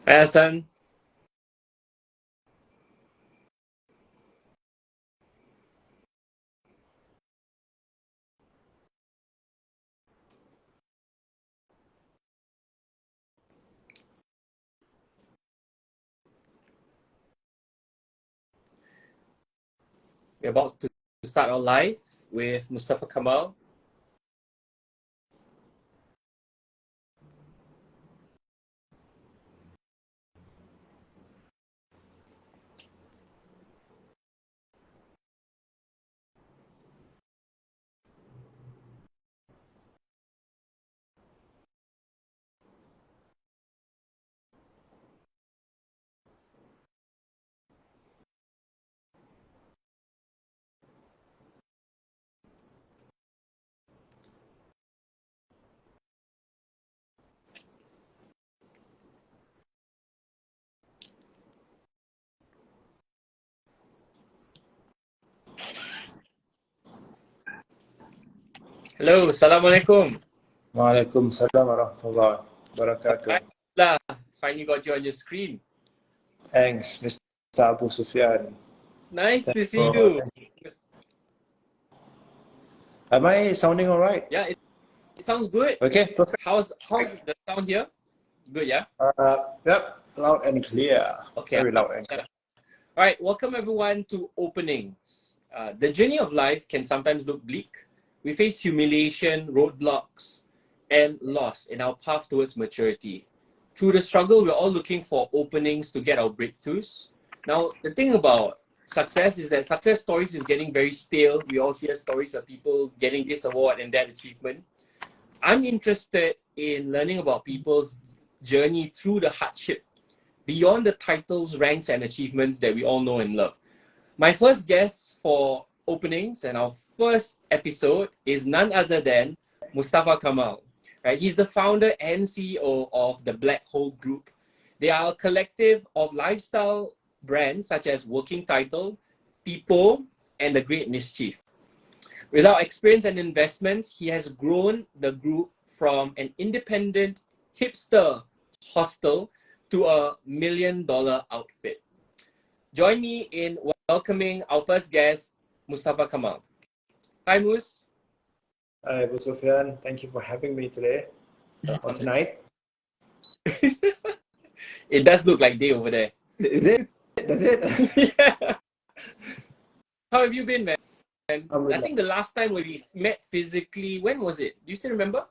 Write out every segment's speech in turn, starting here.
Hi, Hassan. We're about to start our live with Mustaffa Kamal. Hello, Assalamualaikum. Waalaikumsalam warahmatullahi wabarakatuh. Alhamdulillah, finally got you on your screen. Thanks, Mr. Abu Sofian. Nice Thanks to see for. you. Am I sounding all right? Yeah, it sounds good. Okay, perfect. How's the sound here? Good, yeah? Yep, loud and clear. Okay. Very loud and clear. All right, welcome everyone to Openings. The journey of life can sometimes look bleak. We face humiliation, roadblocks, and loss in our path towards maturity. Through the struggle, we're all looking for openings to get our breakthroughs. Now, the thing about success is that success stories is getting very stale. We all hear stories of people getting this award and that achievement. I'm interested in learning about people's journey through the hardship beyond the titles, ranks, and achievements that we all know and love. My first guest for openings and our first episode is none other than Mustaffa Kamal. Right? He's the founder and CEO of the Black Hole Group. They are a collective of lifestyle brands such as Working Title, Tipo, and the Great Mischief. Without experience and investments, he has grown the group from an independent hipster hostel to a $1 million outfit. Join me in welcoming our first guest, Mustaffa Kamal. Hi, Mus. Hi, Abu Sofian. Thank you for having me today or tonight. It does look like day over there. Is it? Does it? Yeah. How have you been, man? I Alhamdulillah. think the last time we met physically, when was it? Do you still remember?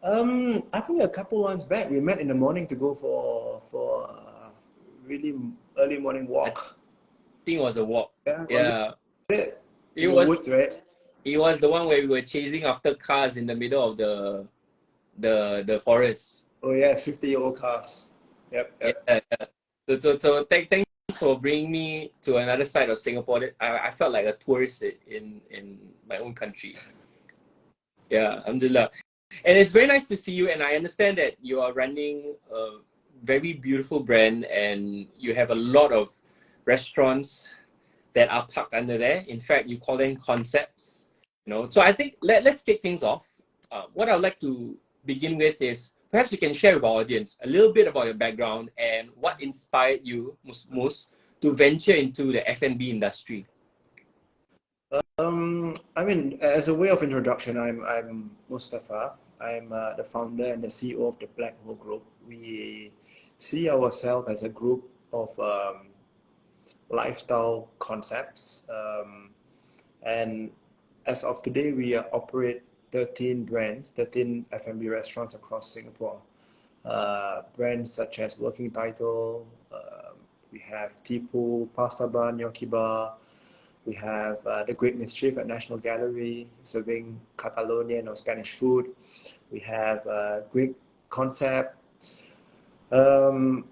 I think a couple months back we met in the morning to go for really early morning I walk. think it was a walk. Yeah, was Yeah. it? It In the was woods, right? it was the one where we were chasing after cars in the middle of the forest. Oh yes, 50-year-old cars. Yep, Yeah, yep. yeah. So thanks for bringing me to another side of Singapore. I felt like a tourist in my own country. Yeah, alhamdulillah. And it's very nice to see you. And I understand that you are running a very beautiful brand and you have a lot of restaurants that are parked under there. In fact, you call them concepts. So I think let's kick things off. What I'd like to begin with is perhaps you can share with our audience a little bit about your background and what inspired you, Mus, to venture into the F&B industry. I mean, as a way of introduction, I'm Mustaffa. I'm the founder and the CEO of the Black Hole Group. We see ourselves as a group of lifestyle concepts, and as of today, we operate 13 brands, 13 F&B restaurants across Singapore. Brands such as Working Title, we have Tipo, Pasta Bar, Gnocchi Bar. We have the Great Mischief at National Gallery, serving Catalonian or Spanish food. We have Greek Concept, and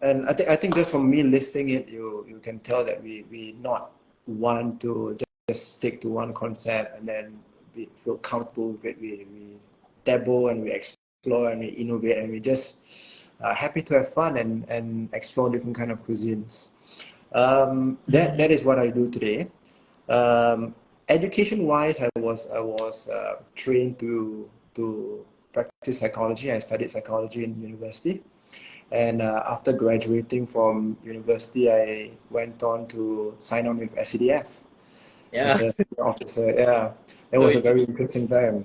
I think just from me listing it, you can tell that we not want to just stick to one concept and then we feel comfortable with it. We dabble and we explore and we innovate and we just happy to have fun and explore different kind of cuisines. That is what I do today. Education wise, I was trained to practice psychology. I studied psychology in university. And after graduating from university, I went on to sign on with SCDF as Yeah. a officer. Yeah, it So was a very interesting time.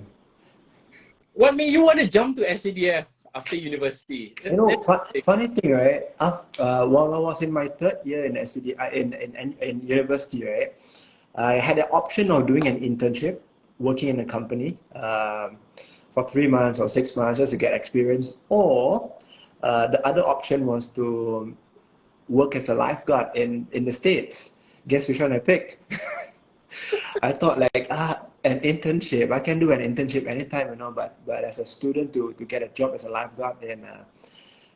what made you want to jump to SCDF after university? You know, funny thing, right? While I was in my third year in SCD, in university, right, I had the option of doing an internship, working in a company for 3 months or 6 months just to get experience, or the other option was to work as a lifeguard in the States. Guess which one I picked? I thought like an internship. I can do an internship anytime, But as a student to get a job as a lifeguard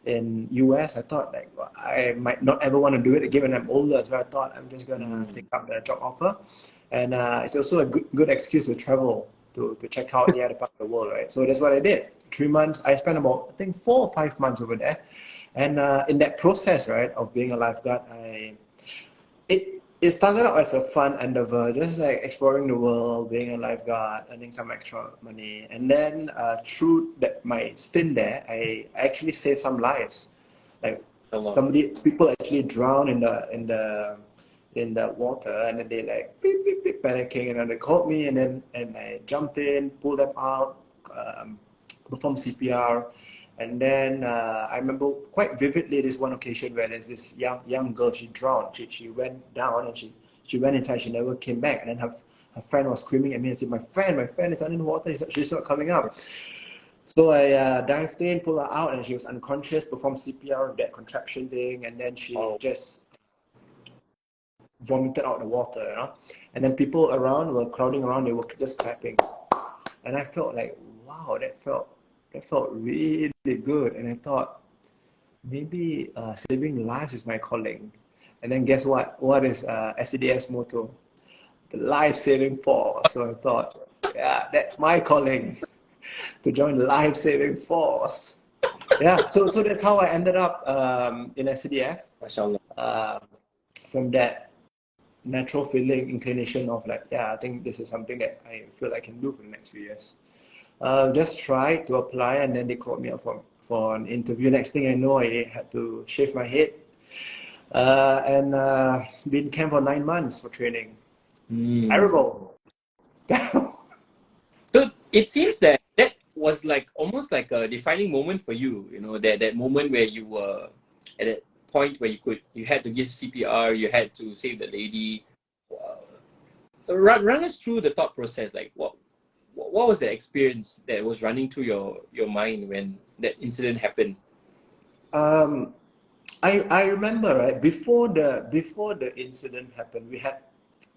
in US, I thought like I might not ever want to do it given I'm older. So I thought I'm just gonna take up the job offer, and it's also a good excuse to travel to check out the other part of the world, right? So that's what I did. 3 months. I spent about I think 4 or 5 months over there, and in that process, right, of being a lifeguard, it started out as a fun endeavor, just like exploring the world, being a lifeguard, earning some extra money. And then through my stint there, I actually saved some lives. Like people actually drown in the water, and then they like beep, beep, beep, panicking, and then they called me, and I jumped in, pulled them out, performed CPR. And then I remember quite vividly this one occasion where there's this young girl, she drowned. She went down and she went inside, she never came back. And then her friend was screaming at me and said, my friend is under the water, she's not coming up. So I dived in, pulled her out, and she was unconscious, performed CPR, that contraption thing, and then she just vomited out the water, And then people around were crowding around, they were just clapping. And I felt like, wow, that felt really good. And I thought, maybe saving lives is my calling. And then guess what? What is SCDF's motto? The life-saving force. So I thought, yeah, that's my calling, to join the life-saving force. Yeah, so that's how I ended up in SCDF. From that natural feeling, inclination of like, yeah, I think this is something that I feel I can do for the next few years. Just tried to apply, and then they called me up for an interview. Next thing I know, I had to shave my head and been in camp for 9 months for training. Terrible. So it seems that was like almost like a defining moment for you. That moment where you were at that point where you had to give CPR, you had to save the lady. Run us through the thought process. Like what was the experience that was running through your mind when that incident happened? I remember, right, before the incident happened, we had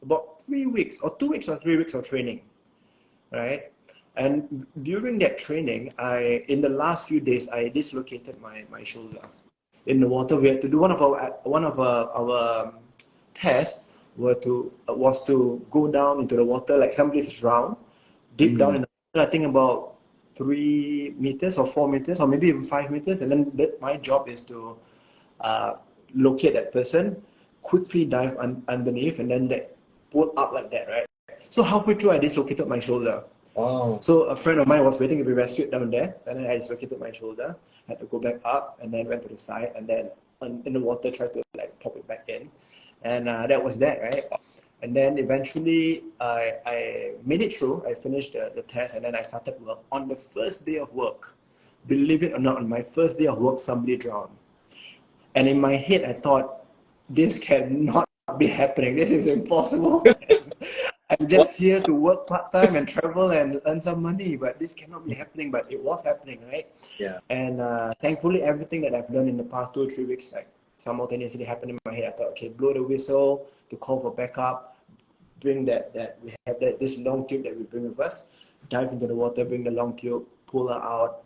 about 3 weeks or 2 weeks or 3 weeks of training, right? And during that training, in the last few days, I dislocated my shoulder in the water. We had to do one of our tests was to go down into the water like somebody's drowned, deep down in the water, I think about 3 meters or 4 meters or maybe even 5 meters. And then my job is to locate that person, quickly dive underneath, and then pull up like that, right? So halfway through, I dislocated my shoulder. Wow. So a friend of mine was waiting to be rescued down there, and then I dislocated my shoulder, had to go back up, and then went to the side, and then in the water tried to like pop it back in, and that was that, right? And then eventually I made it through. I finished the test, and then I started work. On the first day of work, believe it or not, on my first day of work, somebody drowned. And in my head, I thought, this cannot be happening. This is impossible. I'm just here to work part-time and travel and earn some money, but this cannot be happening. But it was happening, right? Yeah. And thankfully, everything that I've done in the past 2 or 3 weeks, like simultaneously happened in my head. I thought, okay, blow the whistle to call for backup, bring that we have this long tube that we bring with us, dive into the water, bring the long tube, pull her out,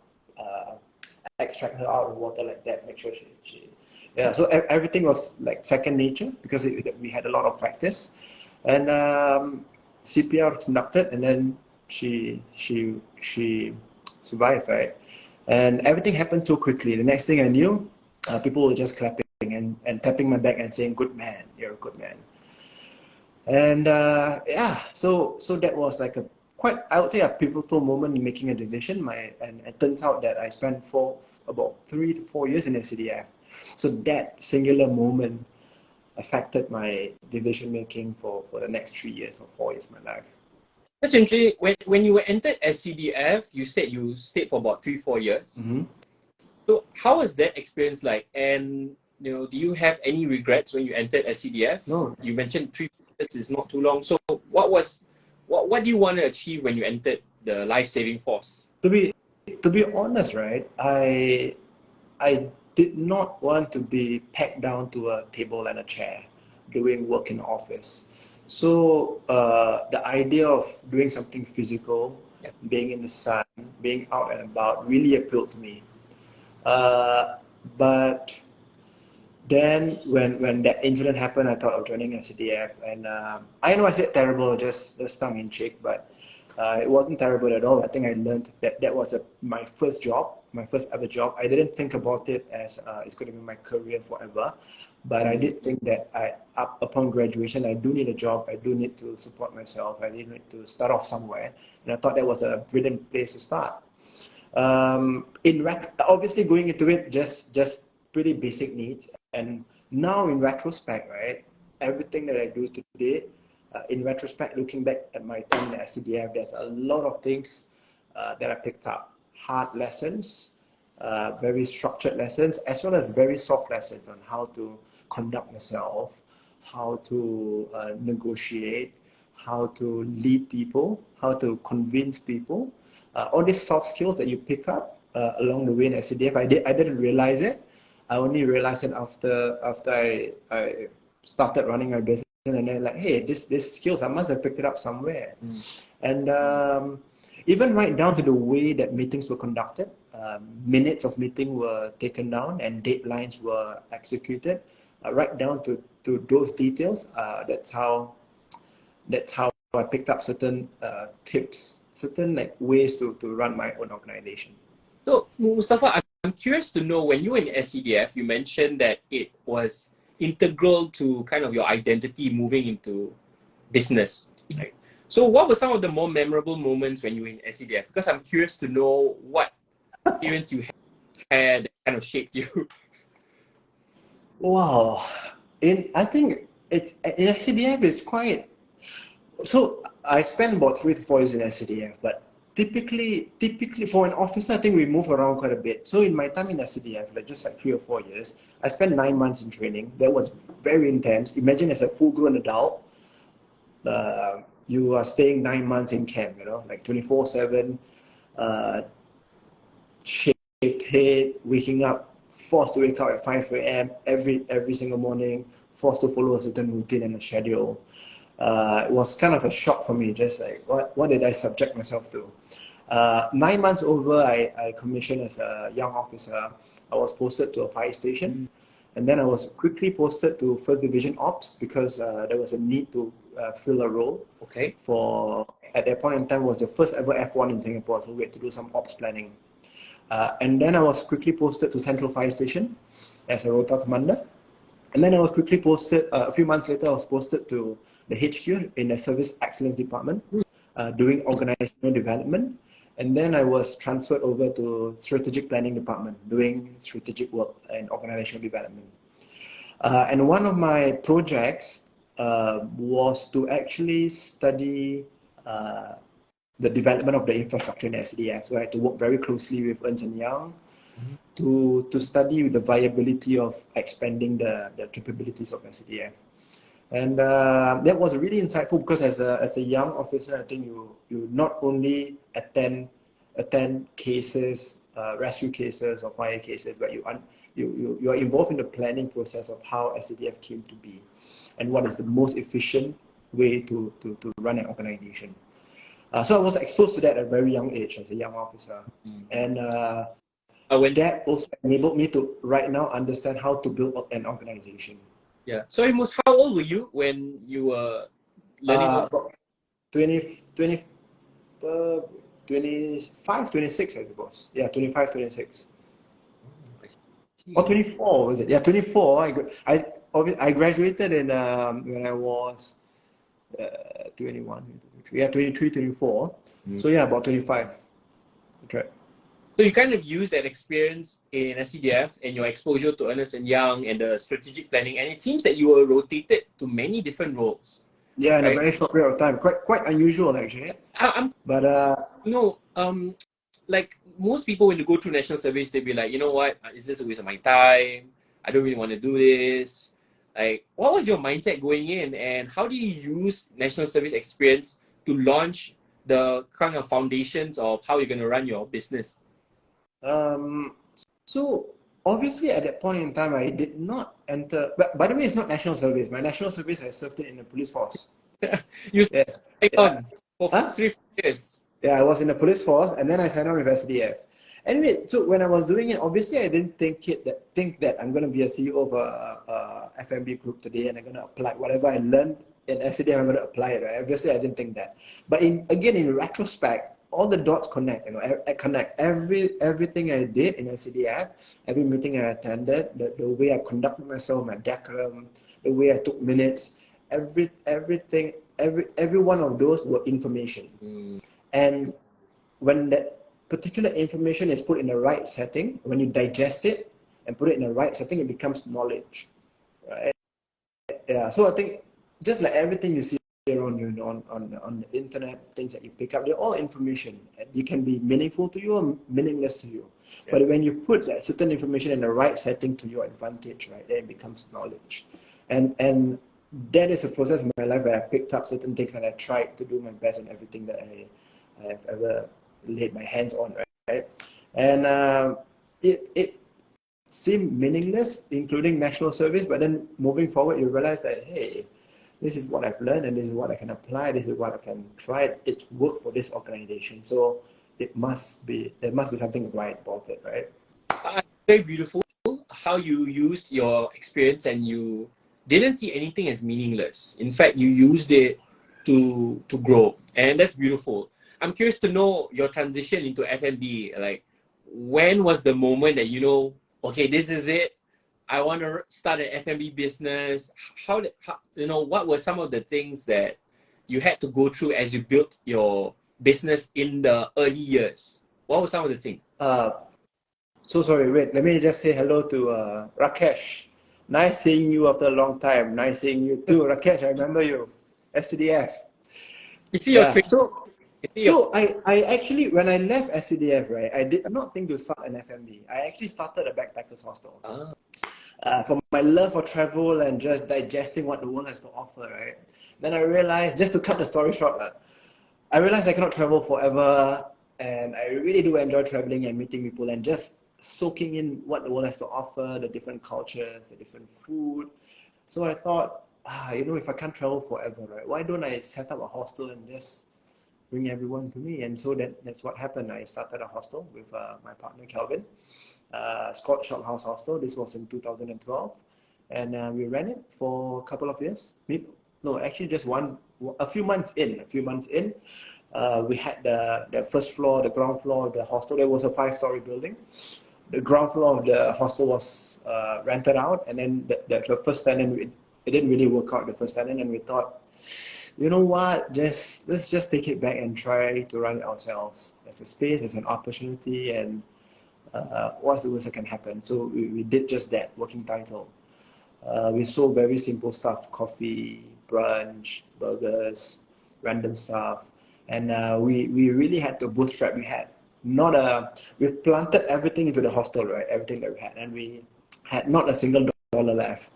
extract her out of the water like that, make sure she yeah. So everything was like second nature because we had a lot of practice, and CPR was conducted, and then she survived, right? And everything happened so quickly. The next thing I knew, people were just clapping and tapping my back and saying, "Good man, you're a good man." And yeah, so that was like a I would say, a pivotal moment in making a decision. And it turns out that I spent about 3 to 4 years in SCDF. So that singular moment affected my decision making for the next 3 years or 4 years of my life. That's interesting. When you entered SCDF, you said you stayed for about 3-4 years. Mm-hmm. So how was that experience like? And do you have any regrets when you entered SCDF? No. You mentioned 3 years is not too long. So what do you want to achieve when you entered the life-saving force? To be honest, right, I did not want to be pegged down to a table and a chair doing work in the office. So the idea of doing something physical, being in the sun, being out and about really appealed to me. But then when that incident happened, I thought of joining SCDF. And I know I said terrible, just tongue in cheek, but it wasn't terrible at all. I think I learned that was my first job, my first ever job. I didn't think about it as it's going to be my career forever, but I did think that upon graduation, I do need a job. I do need to support myself. I need to start off somewhere, and I thought that was a brilliant place to start. Obviously going into it just pretty basic needs, and now in retrospect, right, everything that I do today, in retrospect, looking back at my time at SCDF, there's a lot of things that I picked up. Hard lessons, very structured lessons, as well as very soft lessons on how to conduct yourself, how to negotiate, how to lead people, how to convince people. All these soft skills that you pick up along the way in SCDF, I didn't realize it. I only realized it after I started running my business, and then like, hey, this skills, I must have picked it up somewhere. And even right down to the way that meetings were conducted, minutes of meeting were taken down and deadlines were executed, right down to those details. That's how I picked up certain tips, certain like ways to run my own organization. So Mustaffa, I'm curious to know, when you were in SCDF, you mentioned that it was integral to kind of your identity moving into business, right? So what were some of the more memorable moments when you were in SCDF? Because I'm curious to know what experience you had that kind of shaped you. Wow. I think it's in SCDF is quite. So I spent about 3 to 4 years in SCDF, but typically for an officer, I think we move around quite a bit. So in my time in SCDF, just like 3 or 4 years, I spent 9 months in training. That was very intense. Imagine as a full-grown adult, you are staying 9 months in camp, like 24/7, shaved head, waking up, forced to wake up at 5 a.m. every single morning, forced to follow a certain routine and a schedule. It was kind of a shock for me, just like, what did I subject myself to? 9 months over, I commissioned as a young officer. I was posted to a fire station, and then I was quickly posted to First Division Ops because there was a need to fill a role. Okay. At that point in time, was the first ever F1 in Singapore, so we had to do some ops planning. And then I was quickly posted to Central Fire Station as a rota commander. And then I was quickly posted, a few months later, I was posted to the HQ in the Service Excellence Department, doing organizational development. And then I was transferred over to Strategic Planning Department, doing strategic work and organizational development. And one of my projects was to actually study the development of the infrastructure in SDF. So I had to work very closely with Ernst & Young to study the viability of expanding the capabilities of SDF. And that was really insightful because as a young officer, I think you not only attend cases, rescue cases or fire cases, but you are involved in the planning process of how SCDF came to be and what is the most efficient way to run an organization. So I was exposed to that at a very young age as a young officer. And that also enabled me to right now understand how to build an organization. Yeah. Sorry, Mus, how old were you when you were learning? 25, 26, I suppose. Yeah, 25, 26. Or 24, was it? Yeah, 24. I graduated in when I was 21. yeah, 23, 24. So yeah, about 25. Okay. So you kind of use that experience in SCDF and your exposure to Ernest and Young and the strategic planning, and it seems that you were rotated to many different roles, Yeah, in a right? very short period of time. Quite unusual actually. I'm But you know, like most people when they go through national service, they'd be like, you know what, is this a waste of my time? I don't really want to do this. Like, what was your mindset going in, and how do you use national service experience to launch the kind of foundations of how you're going to run your business? so obviously at that point in time, I did not enter. But by the way, it's not national service. My national service, I served it in the police force. You Yes. stayed Yeah. on for Huh? 3 4 years. Yeah, I was in the police force, and then I signed on with SDF. Anyway, so when I was doing it, obviously I didn't think that I'm going to be a CEO of a FMB group today, and I'm going to apply whatever I learned in SDF. I'm going to apply it. Right? Obviously, I didn't think that. But in retrospect, all the dots connect. I connect everything I did in SDF, every meeting I attended, the way I conducted myself, my decorum, the way I took minutes, everything, every one of those were information. And when that particular information is put in the right setting, when you digest it and put it in the right setting, it becomes knowledge, right? Yeah. So I think just like everything you see around you on the internet, things that you pick up, they're all information. It can be meaningful to you or meaningless to you. Yeah. But when you put that certain information in the right setting to your advantage, right, then it becomes knowledge. And that is a process in my life where I picked up certain things and I tried to do my best in everything that I have ever laid my hands on, right? And it seemed meaningless, including national service, but then moving forward, you realize that, hey, this is what I've learned and this is what I can apply, this is what I can try. It's worked for this organization. So there must be something right about it, right? Very beautiful how you used your experience and you didn't see anything as meaningless. In fact, you used it to grow, and that's beautiful. I'm curious to know your transition into F&B. Like, when was the moment that you know, okay, this is it. I want to start an F&B business. How you know, what were some of the things that you had to go through as you built your business in the early years? What were some of the things? So sorry, wait, let me just say hello to Rakesh. Nice seeing you after a long time. Nice seeing you too, Rakesh. I remember you, SCDF. You see your Yeah. trade. So I actually, when I left SCDF, right, I did not think to start an FMB. I actually started a backpackers hostel. For my love for travel and just digesting what the world has to offer, right? Then I realized, just to cut the story short, I realized I cannot travel forever, and I really do enjoy traveling and meeting people and just soaking in what the world has to offer, the different cultures, the different food. So I thought, if I can't travel forever, right, why don't I set up a hostel and just bring everyone to me? And so that's what happened. I started a hostel with my partner Kelvin, Scott Shop House Hostel. This was in 2012, and we ran it for a couple of years. No, actually just a few months in. We had the first floor, the ground floor of the hostel. There was a 5-story building. The ground floor of the hostel was rented out, and then the first tenant, it didn't really work out, the first tenant, and we thought, you know what, let's just take it back and try to run it ourselves. There's a space, there's an opportunity, and what's the worst that can happen? So we did just that, working title. We sold very simple stuff, coffee, brunch, burgers, random stuff. And we really had to bootstrap. We've planted everything into the hostel, right? Everything that we had. And we had not a single dollar left.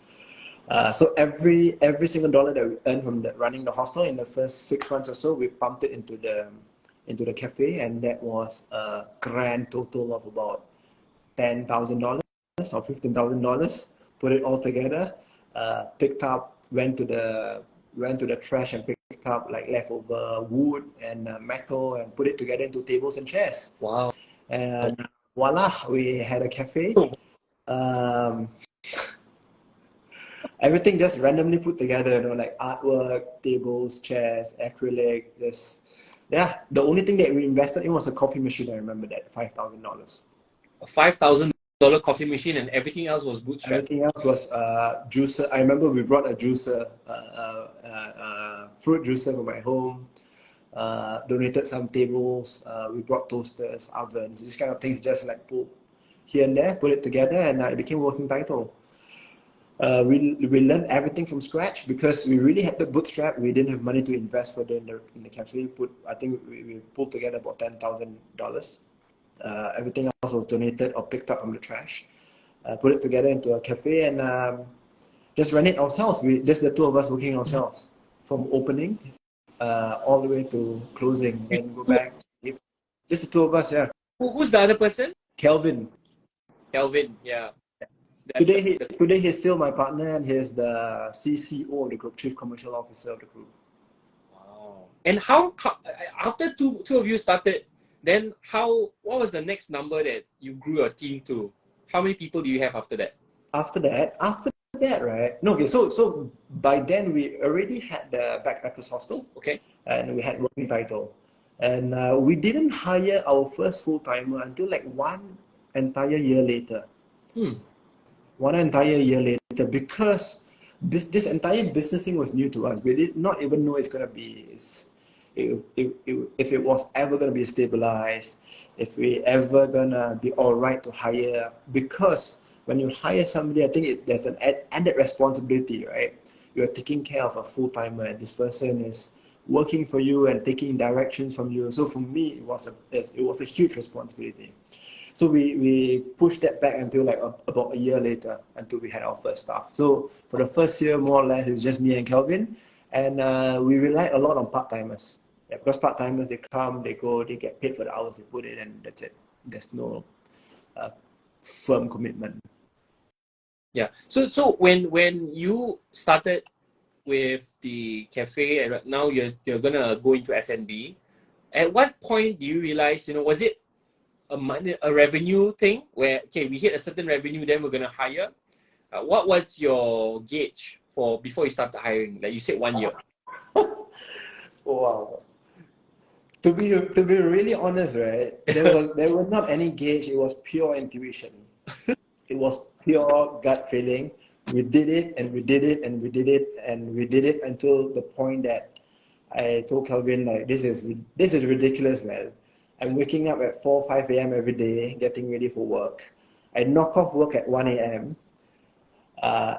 So every single dollar that we earned from running the hostel in the first 6 months or so, we pumped it into the cafe, and that was a grand total of about $10,000 or $15,000. Put it all together, went to the trash and picked up like leftover wood and metal and put it together into tables and chairs. Wow. And voila, we had a cafe. Everything just randomly put together, like artwork, tables, chairs, acrylic, yeah. The only thing that we invested in was a coffee machine. I remember that, $5,000. A $5,000 coffee machine, and everything else was bootstrapped. Everything else was juicer. I remember we brought a juicer, fruit juicer from my home. donated some tables. We brought toasters, ovens, these kind of things, just like pull here and there, put it together, and it became a working title. We learned everything from scratch because we really had to bootstrap. We didn't have money to invest further in the cafe. I think we pulled together about $10,000. Everything else was donated or picked up from the trash. Put it together into a cafe and just ran it ourselves. Just the two of us working ourselves from opening all the way to closing. Then go back. Just the two of us, yeah. Who's the other person? Kelvin. Kelvin, yeah. Today he's still my partner and he's the CCO of the group, Chief Commercial Officer of the group. Wow. And how after two of you started, then what was the next number that you grew your team to? How many people do you have after that? After that, right? No, okay, so by then we already had the backpackers hostel. Okay. And we had working title. And we didn't hire our first full-timer until like one entire year later. One entire year later, because this entire business thing was new to us. We did not even know it's going to be, if it was ever going to be stabilized, if we ever going to be all right to hire. Because when you hire somebody, I think there's an added responsibility, right? You're taking care of a full-timer, and this person is working for you and taking directions from you. So for me, it was a huge responsibility. So we pushed that back until like about a year later, until we had our first staff. So for the first year, more or less, it's just me and Kelvin, and we relied a lot on part-timers. Yeah, because part-timers, they come, they go, they get paid for the hours they put in, and that's it. There's no firm commitment. Yeah. So when you started with the cafe and now you're gonna go into F&B, at what point do you realize, was it a revenue thing where, okay, we hit a certain revenue, then we're gonna hire? What was your gauge before you started hiring? Like you said, 1 year. Wow. To be really honest, right? There was not any gauge. It was pure intuition. It was pure gut feeling. We did it and we did it and we did it and we did it until the point that I told Kelvin, like, this is ridiculous, man. I'm waking up at 4, 5 a.m. every day, getting ready for work. I knock off work at 1 a.m.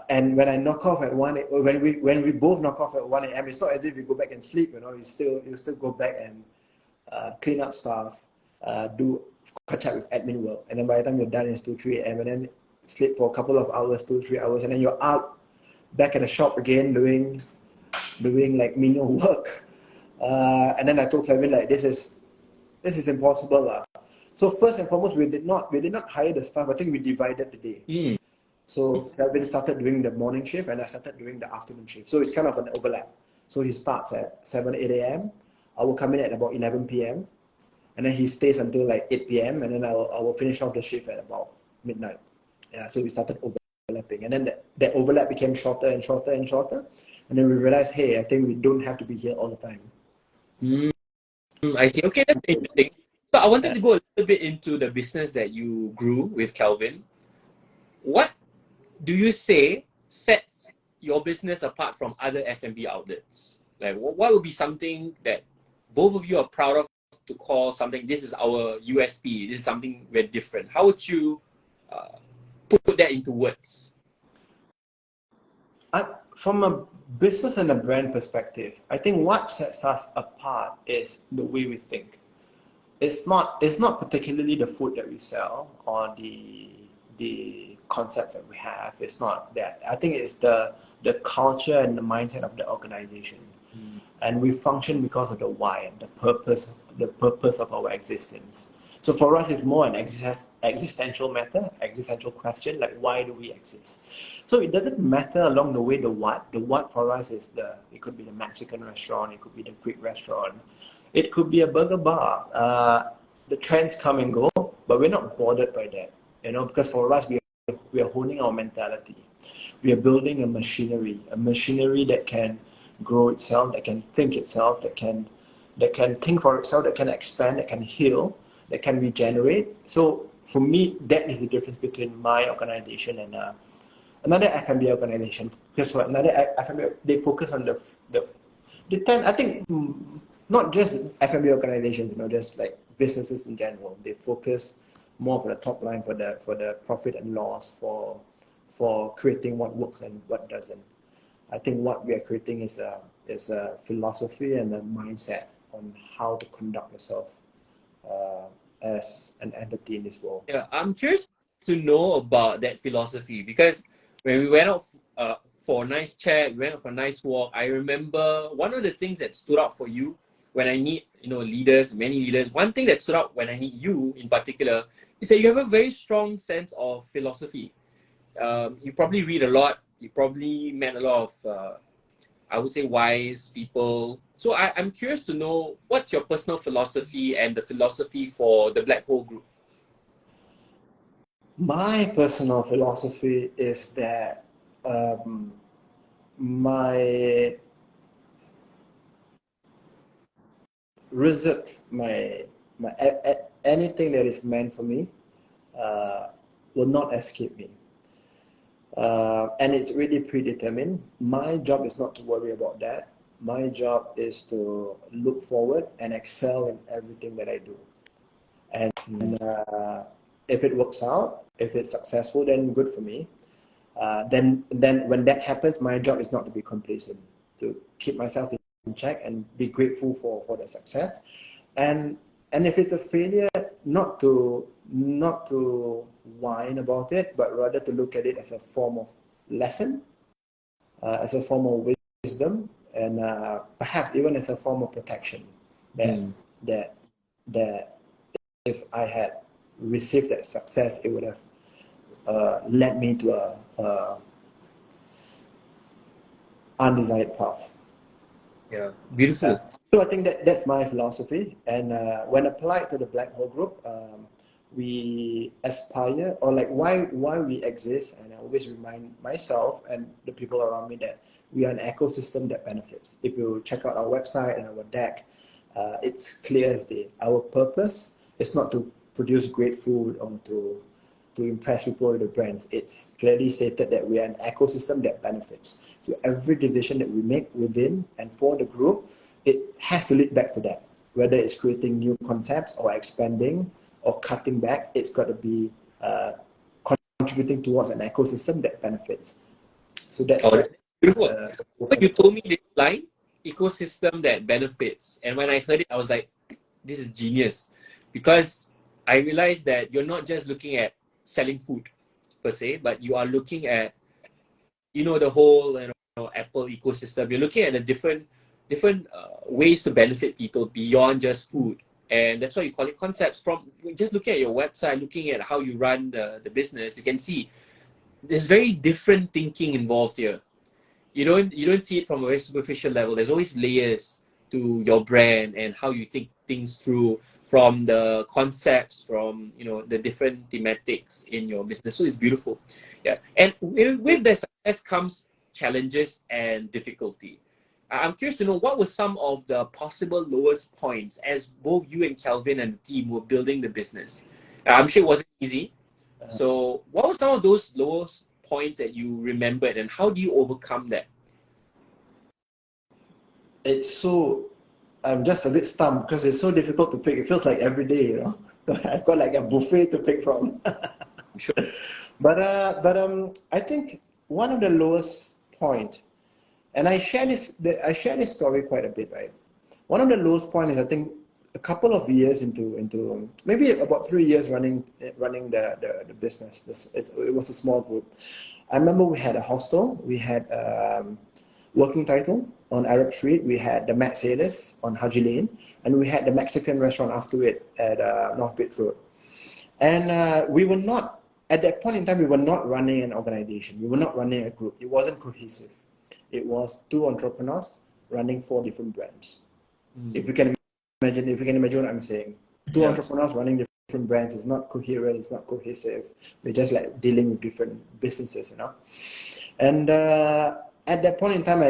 And when I knock off at when we both knock off at 1 a.m., it's not as if we go back and sleep, you still go back and clean up stuff, do catch up with admin work. And then by the time you're done, it's 2, 3 a.m. and then sleep for a couple of hours, 2, 3 hours, and then you're out back at the shop again doing like menial work. And then I told Kevin, like, this is impossible. So first and foremost, we did not hire the staff. I think we divided the day. So Kelvin started doing the morning shift and I started doing the afternoon shift. So it's kind of an overlap. So he starts at 7, 8 a.m. I will come in at about 11 p.m. and then he stays until like 8 p.m. and then I will finish off the shift at about midnight. Yeah, so we started overlapping, and then that overlap became shorter and shorter and shorter, and then we realized, hey, I think we don't have to be here all the time. I see. Okay, that's interesting. So I wanted to go a little bit into the business that you grew with Kelvin. What do you say sets your business apart from other F&B outlets? Like, what would be something that both of you are proud of to call something, this is our USP, this is something very different? How would you put that into words? From a business and a brand perspective, I think what sets us apart is the way we think. It's not particularly the food that we sell or the concepts that we have. It's not that. I think it's the culture and the mindset of the organization. And we function because of the why and the purpose of our existence. So for us, it's more an existential matter, existential question, like, why do we exist? So it doesn't matter along the way the what. The what for us is it could be the Mexican restaurant, it could be the Greek restaurant, it could be a burger bar. The trends come and go, but we're not bothered by that, because for us, we are honing our mentality. We are building a machinery that can grow itself, that can think itself, that can think for itself, that can expand, that can heal, that can regenerate. So for me, that is the difference between my organization and another F&B organization. Because for another F&B, they focus on I think not just F&B organizations, just like businesses in general. They focus more for the top line, for the profit and loss, for creating what works and what doesn't. I think what we are creating is a philosophy and a mindset on how to conduct yourself as an entity in this world. Yeah, I'm curious to know about that philosophy because when we went out for a nice chat, we went out for a nice walk. I remember one of the things that stood out for you when I meet, leaders, many leaders. One thing that stood out when I meet you in particular is that you have a very strong sense of philosophy. You probably read a lot. You probably met a lot of, I would say, wise people. So I'm curious to know what's your personal philosophy and the philosophy for the Black Hole Group. My personal philosophy is that my rizq, anything that is meant for me will not escape me. And it's really predetermined. My job is not to worry about that. My job is to look forward and excel in everything that I do. And if it works out, if it's successful, then good for me. Then when that happens, my job is not to be complacent, to keep myself in check and be grateful for the success. And if it's a failure, not to whine about it, but rather to look at it as a form of lesson, as a form of wisdom, and perhaps even as a form of protection. That if I had received that success, it would have led me to a undesired path. Yeah, beautiful. So I think that's my philosophy, and when applied to the Black Hole Group, we aspire, or like why we exist, and I always remind myself and the people around me that we are an ecosystem that benefits. If you check out our website and our deck, it's clear as day. Our purpose is not to produce great food or to impress people with the brands. It's clearly stated that we are an ecosystem that benefits. So every decision that we make within and for the group, it has to lead back to that. Whether it's creating new concepts or expanding or cutting back, it's got to be contributing towards an ecosystem that benefits. So that's beautiful. So you told me this line, ecosystem that benefits. And when I heard it, I was like, this is genius. Because I realized that you're not just looking at selling food per se, but you are looking at, the whole Apple ecosystem. You're looking at the different ways to benefit people beyond just food. And that's why you call it concepts. From just looking at your website, looking at how you run the business, you can see there's very different thinking involved here. You don't see it from a very superficial level. There's always layers to your brand and how you think things through, from the concepts, from the different thematics in your business. So it's beautiful. Yeah. And with the success comes challenges and difficulty. I'm curious to know what were some of the possible lowest points as both you and Kelvin and the team were building the business. I'm sure it wasn't easy. So what were some of those lowest points that you remembered, and how do you overcome that? I'm just a bit stumped because it's so difficult to pick. It feels like every day, I've got like a buffet to pick from. Sure. But I think one of the lowest point, and I share this story quite a bit, right? One of the lowest point is, I think, a couple of years into maybe about 3 years running the business. It was a small group. I remember we had a hostel, we had working title on Arab Street, we had the Mac Sailors on Haji Lane, and we had the Mexican restaurant after it at North Beach Road. And we were not, at that point in time, we were not running an organization. We were not running a group. It wasn't cohesive. It was two entrepreneurs running 4 different brands. If you can imagine what I'm saying. Two entrepreneurs running different brands is not coherent, it's not cohesive. We're just like dealing with different businesses, And at that point in time,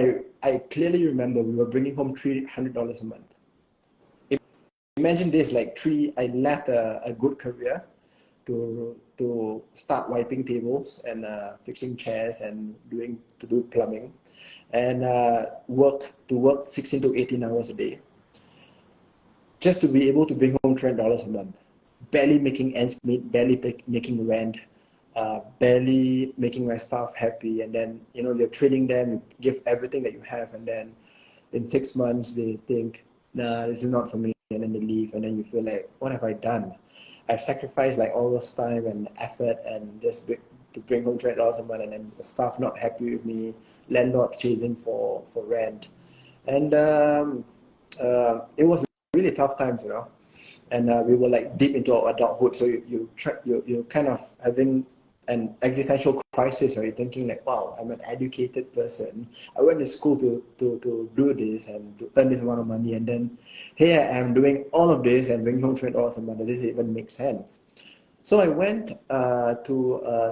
I clearly remember we were bringing home $300 a month. Imagine this, I left a good career to start wiping tables and fixing chairs and to do plumbing, and work 16 to 18 hours a day. just to be able to bring home $300 a month, barely making ends meet, barely making rent, barely making my staff happy, and then you're training them, you give everything that you have, and then in 6 months they think, nah, this is not for me, and then they leave, and then you feel like, what have I done? I've sacrificed like all this time and effort and just to bring home $300 a month, and then the staff not happy with me, landlords chasing for rent, and it was really tough times, and we were like deep into our adulthood, so you're kind of having an existential crisis, or you're thinking like, wow, I'm an educated person, I went to school to do this and to earn this amount of money, and then here I am doing all of this and bringing home $300 a month. Does this even make sense? So I went to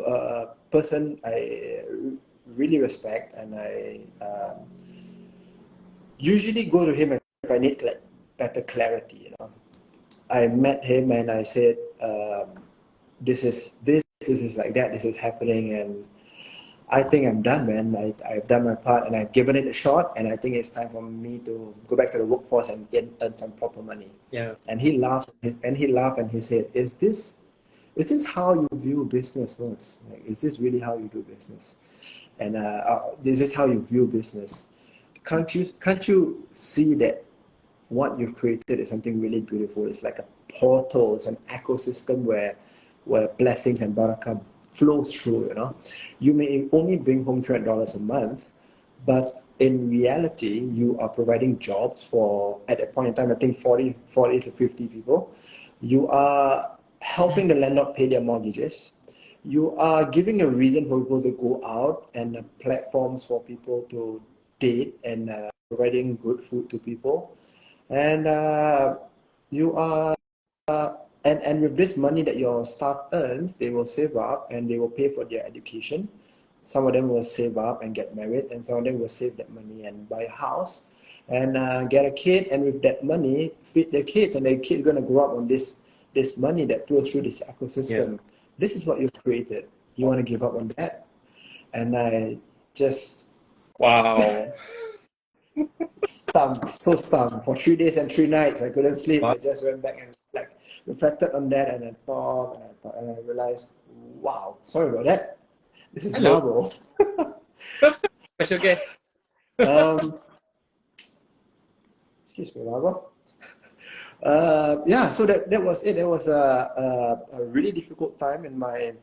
a person I really respect, and I usually go to him if I need like better clarity. I met him and I said, this is like that, this is happening, and I think I'm done, man. I've done my part and I've given it a shot, and I think it's time for me to go back to the workforce and earn some proper money. Yeah. And he laughed and he said, is this how you view business, Rose? Like, is this really how you do business? And this is how you view business. Can't you see that what you've created is something really beautiful? It's like a portal, it's an ecosystem where blessings and barakah flows through. You may only bring home $300 a month, but in reality you are providing jobs for, at that point in time, I think 40 to 50 people. You are helping the landlord pay their mortgages. You are giving a reason for people to go out, and platforms for people to date, and providing good food to people. And you are and with this money that your staff earns, they will save up and they will pay for their education. Some of them will save up and get married, and some of them will save that money and buy a house and get a kid, and with that money feed their kids, and their kids are going to grow up on this money that flows through this ecosystem. Yeah. This is what you've created. You want to give up on that? And I just Wow. so stumped. For 3 days and 3 nights, I couldn't sleep. Wow. I just went back and reflected on that, and I thought, and I realized, wow, sorry about that. This is Hello. Marvel. Special guest. Excuse me, Marvel. Yeah, so that was it. It was a really difficult time in my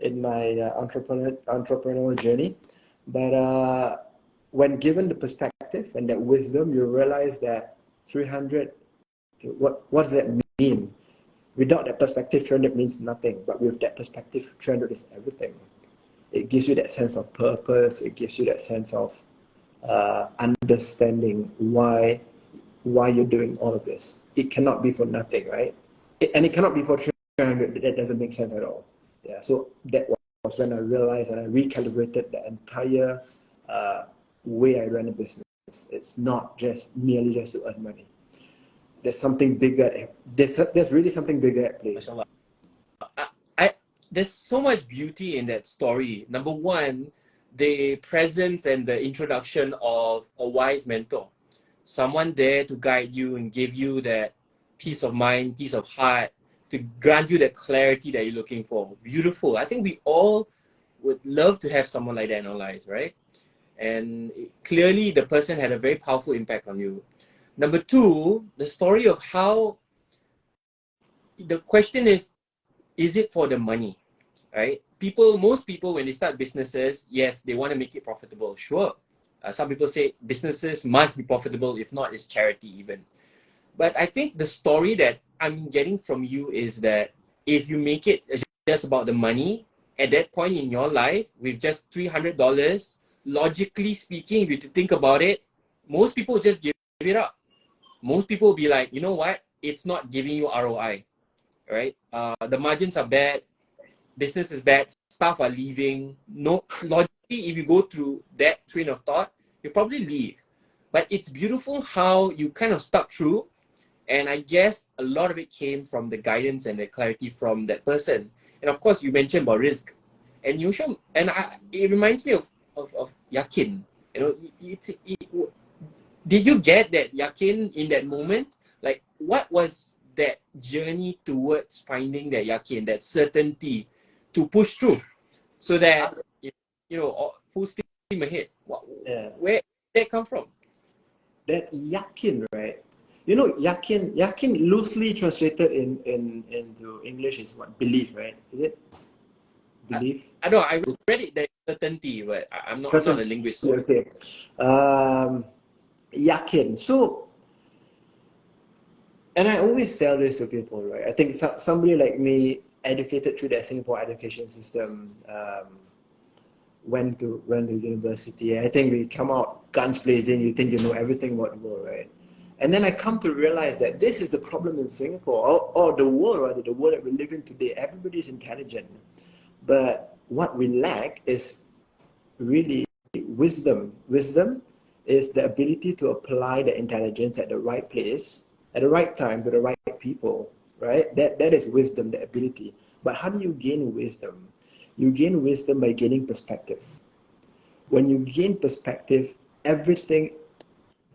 entrepreneurial journey, but when given the perspective and that wisdom, you realize that 300, what does that mean? Without that perspective, 300 means nothing, but with that perspective, 300 is everything. It gives you that sense of purpose. It gives you that sense of understanding why you're doing all of this. It cannot be for nothing, right? And it cannot be for 300. That doesn't make sense at all. Yeah. So that was when I realized, and I recalibrated the entire way I run a business. It's not just merely just to earn money. There's something bigger. There's really something bigger at play. There's so much beauty in that story. Number one, the presence and the introduction of a wise mentor, someone there to guide you and give you that peace of mind, peace of heart, to grant you that clarity that you're looking for. Beautiful. I think we all would love to have someone like that in our lives, right? And clearly the person had a very powerful impact on you. Number two, the story of how the question is it for the money, right? Most people, when they start businesses, yes, they want to make it profitable, sure. Some people say businesses must be profitable, if not, it's charity even. But I think the story that I'm getting from you is that if you make it just about the money, at that point in your life, with just $300, logically speaking, if you think about it, most people just give it up. Most people will be like, you know what? It's not giving you ROI, right? The margins are bad, business is bad, staff are leaving. No, logically, if you go through that train of thought, you probably leave. But it's beautiful how you kind of stuck through, and I guess a lot of it came from the guidance and the clarity from that person. And of course, you mentioned about risk, and it reminds me of yakin. Did you get that yakin in that moment Like, what was that journey towards finding that yakin, that certainty to push through so that, full steam ahead? Yeah. Where did that come from? That yakin, right? You know, yakin loosely translated into English is what? Belief, right? Is it? I, Belief? I know, I read it that certainty, but I'm not a linguist. So. Okay. Yakin. So, and I always tell this to people, right? I think somebody like me, educated through the Singapore education system, went to university. I think we come out guns blazing. You think you know everything about the world, right? And then I come to realize that this is the problem in Singapore, or the world, rather, the world that we live in today. Everybody is intelligent, but what we lack is really wisdom. Wisdom is the ability to apply the intelligence at the right place, at the right time, to the right people, right? That is wisdom, the ability. But how do you gain wisdom? You gain wisdom by gaining perspective. When you gain perspective, everything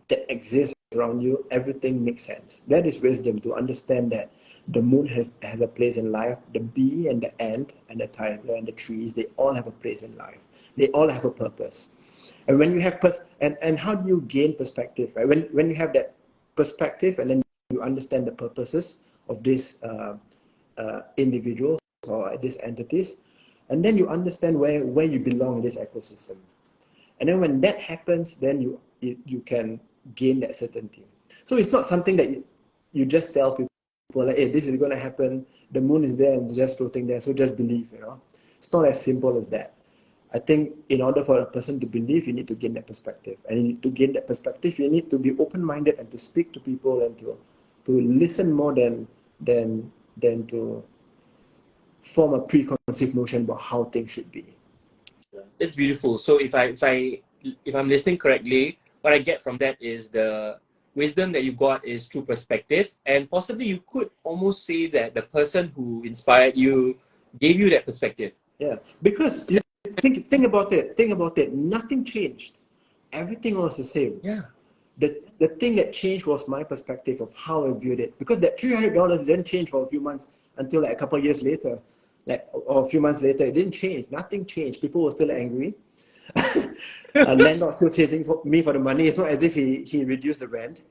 that exists around you, everything makes sense. That is wisdom, to understand that the moon has a place in life. The bee and the ant and the tiger and the trees, they all have a place in life. They all have a purpose. And when you have and how do you gain perspective, right? When you have that perspective, and then you understand the purposes of these individuals or these entities, and then you understand where you belong in this ecosystem. And then when that happens, then you can gain that certainty. So it's not something that you just tell people like, hey, this is going to happen. The moon is there and it's just floating there. So just believe, It's not as simple as that. I think in order for a person to believe, you need to gain that perspective. And to gain that perspective, you need to be open-minded and to speak to people and to listen more than to form a preconceived notion about how things should be. It's beautiful. So if I'm listening correctly, what I get from that is the wisdom that you got is through perspective, and possibly you could almost say that the person who inspired you gave you that perspective. Yeah, because you think about it. Think about it. Nothing changed. Everything was the same. Yeah. The thing that changed was my perspective of how I viewed it. Because that $300 didn't change for a few months until like a couple of years later, or a few months later. It didn't change. Nothing changed. People were still angry. A landlord still chasing me for the money. It's not as if he reduced the rent.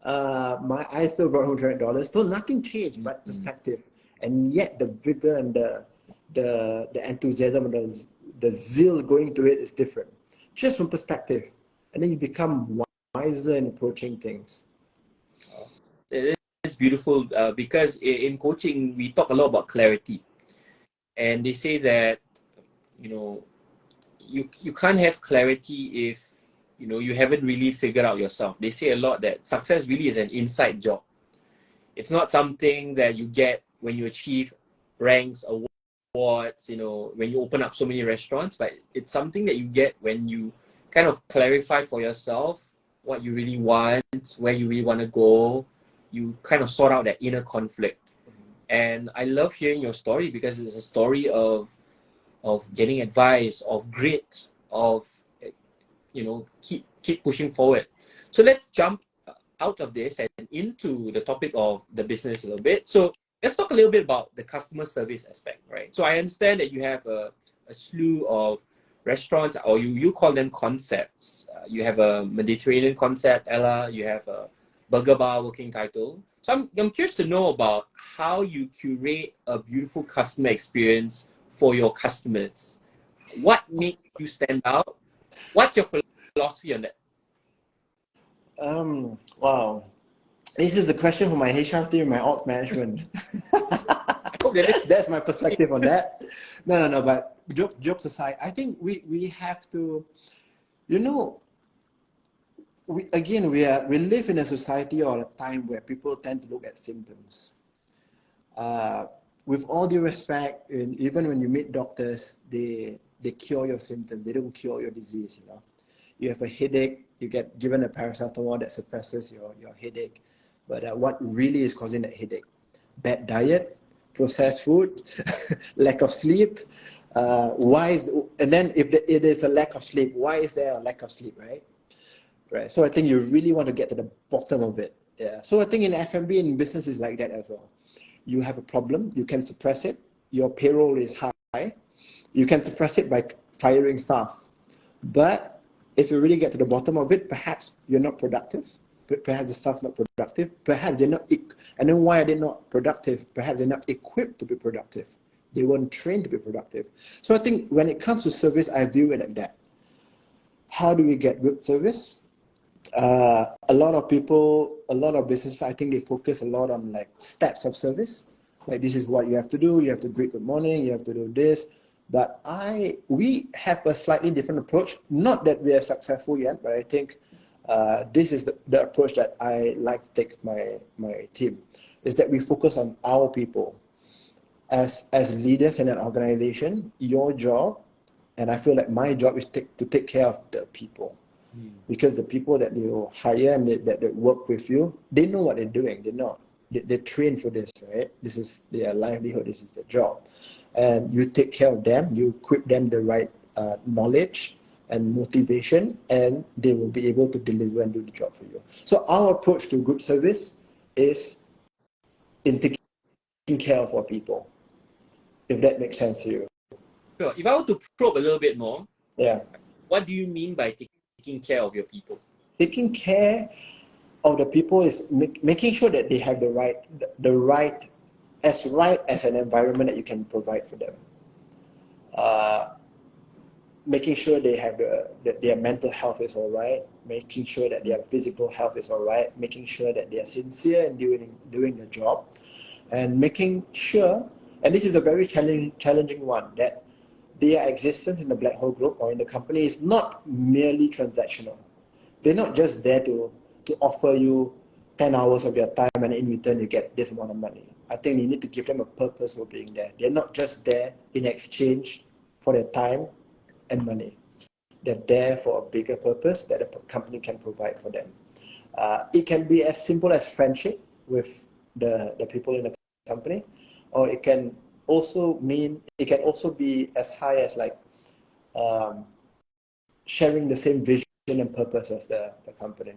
I still brought home $300. So nothing changed but perspective. And yet the vigor and the enthusiasm and the zeal going to it is different. Just from perspective. And then you become wiser in approaching things. It's beautiful because in coaching, we talk a lot about clarity. And they say that, you can't have clarity if, you haven't really figured out yourself. They say a lot that success really is an inside job. It's not something that you get when you achieve ranks, awards, when you open up so many restaurants, but it's something that you get when you kind of clarify for yourself what you really want, where you really want to go. You kind of sort out that inner conflict. And I love hearing your story because it's a story of getting advice, of grit, of keep pushing forward. So let's jump out of this and into the topic of the business a little bit. So let's talk a little bit about the customer service aspect, right? So I understand that you have a slew of restaurants, or you call them concepts. You have a Mediterranean concept, Ella. You have a burger bar working title. So I'm curious to know about how you curate a beautiful customer experience for your customers. What makes you stand out? What's your philosophy on that? Wow. This is the question for my HR team, my ops management. That's my perspective on that. No. But jokes aside, I think we have to, we live in a society or a time where people tend to look at symptoms. With all due respect, even when you meet doctors, they cure your symptoms. They don't cure your disease. You have a headache, you get given a paracetamol that suppresses your headache. But what really is causing that headache? Bad diet, processed food, lack of sleep. And then if it is a lack of sleep, why is there a lack of sleep, right? Right. So I think you really want to get to the bottom of it. Yeah. So I think in F&B and business is like that as well. You have a problem, you can suppress it. Your payroll is high. You can suppress it by firing staff. But if you really get to the bottom of it, perhaps you're not productive. Perhaps the staff's not productive. Perhaps they're not. And then why are they not productive? Perhaps they're not equipped to be productive. They weren't trained to be productive. So I think when it comes to service, I view it like that. How do we get good service? A lot of people, a lot of businesses, I think they focus a lot on like steps of service. Like this is what you have to do. You have to greet good morning. You have to do this. But we have a slightly different approach. Not that we are successful yet, but I think this is the approach that I like to take with my team. Is that we focus on our people. As leaders in an organization, your job, and I feel like my job is to take care of the people. Because the people that you hire and that work with you, they know what they're doing. They're trained for this, right? This is their livelihood. This is their job. And you take care of them. You equip them the right knowledge and motivation, and they will be able to deliver and do the job for you. So our approach to good service is in taking care of our people, if that makes sense to you. Sure. If I were to probe a little bit more, Yeah. what do you mean by taking care of your people? Taking care of the people is making sure that they have the right as an environment that you can provide for them. Making sure they have that their mental health is all right, making sure that their physical health is all right, making sure that they are sincere in doing the job, and making sure, and this is a very challenging one, that their existence in the Black Hole Group or in the company is not merely transactional. They're not just there to offer you 10 hours of their time and in return you get this amount of money. I think you need to give them a purpose for being there. They're not just there in exchange for their time and money. They're there for a bigger purpose that the company can provide for them. It can be as simple as friendship with the people in the company, or it can also be as high as like sharing the same vision and purpose as the company.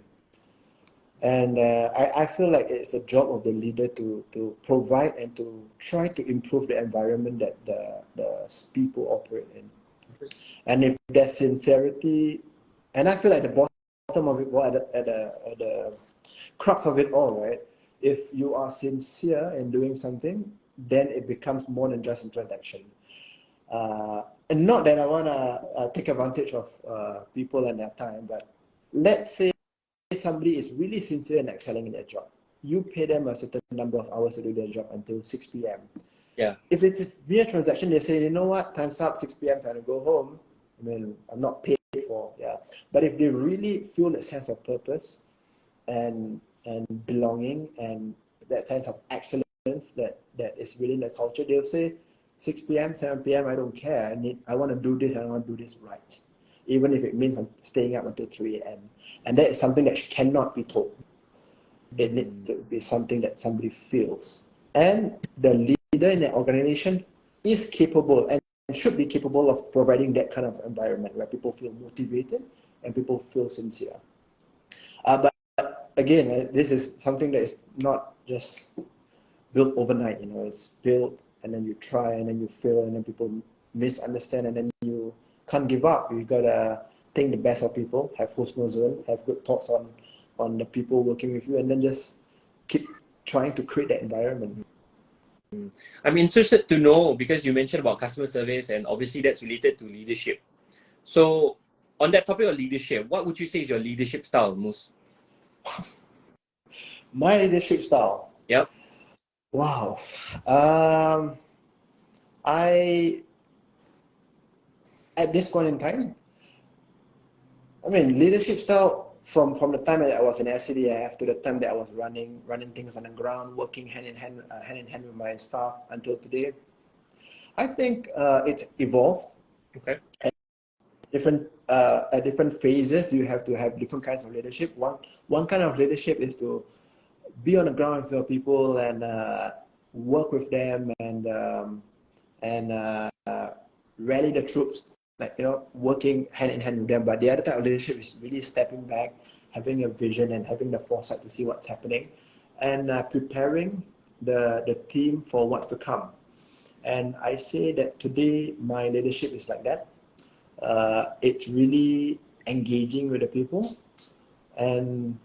And I feel like it's the job of the leader to provide and to try to improve the environment that the people operate in. And if there's sincerity, and I feel like the bottom of it, well, at the crux of it all, right? If you are sincere in doing something, then it becomes more than just a transaction. And not that I want to take advantage of people and their time, but let's say somebody is really sincere and excelling in their job. You pay them a certain number of hours to do their job until 6 p.m. Yeah. If it's a mere transaction, they say, you know what, time's up, 6 p.m., time to go home. I mean, I'm not paid for, yeah. But if they really feel that sense of purpose and belonging and that sense of excellence that is within the culture, they'll say, 6 p.m., 7 p.m., I don't care. I want to do this, and I want to do this right. Even if it means I'm staying up until 3 a.m. And that is something that cannot be told. It needs to be something that somebody feels. And the leader in the organization is capable and should be capable of providing that kind of environment where people feel motivated and people feel sincere. But again, this is something that is not just built overnight. It's built and then you try and then you fail and then people misunderstand and then you can't give up. You gotta think the best of people, have hostel zone, have good thoughts on the people working with you, and then just keep trying to create that environment. I'm interested to know, because you mentioned about customer service and obviously that's related to leadership. So on that topic of leadership, what would you say is your leadership style, Mus? My leadership style? Yep. Wow. At this point in time, I mean, leadership style from the time that I was in SCDF to the time that I was running things on the ground, working hand in hand with my staff until today, I think it's evolved. Okay. At different phases, you have to have different kinds of leadership. One kind of leadership is to be on the ground with your people and work with them and rally the troops, like working hand in hand with them. But the other type of leadership is really stepping back, having a vision and having the foresight to see what's happening, and preparing the team for what's to come. And I say that today my leadership is like that. It's really engaging with the people and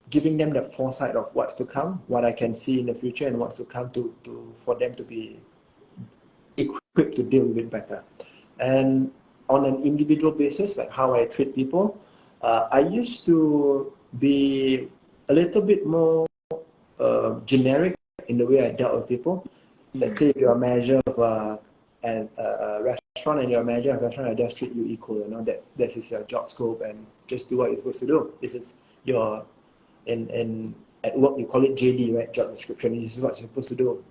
giving them that foresight of what's to come, what I can see in the future, and what's to come for them to be equipped to deal with it better. And on an individual basis, like how I treat people, I used to be a little bit more generic in the way I dealt with people. Let's say if you're a manager of a restaurant and you're a manager of a restaurant, I just treat you equal. You know that this is your job scope and just do what you're supposed to do. This is your at work you call it JD, right? Job description. This is what you're supposed to do.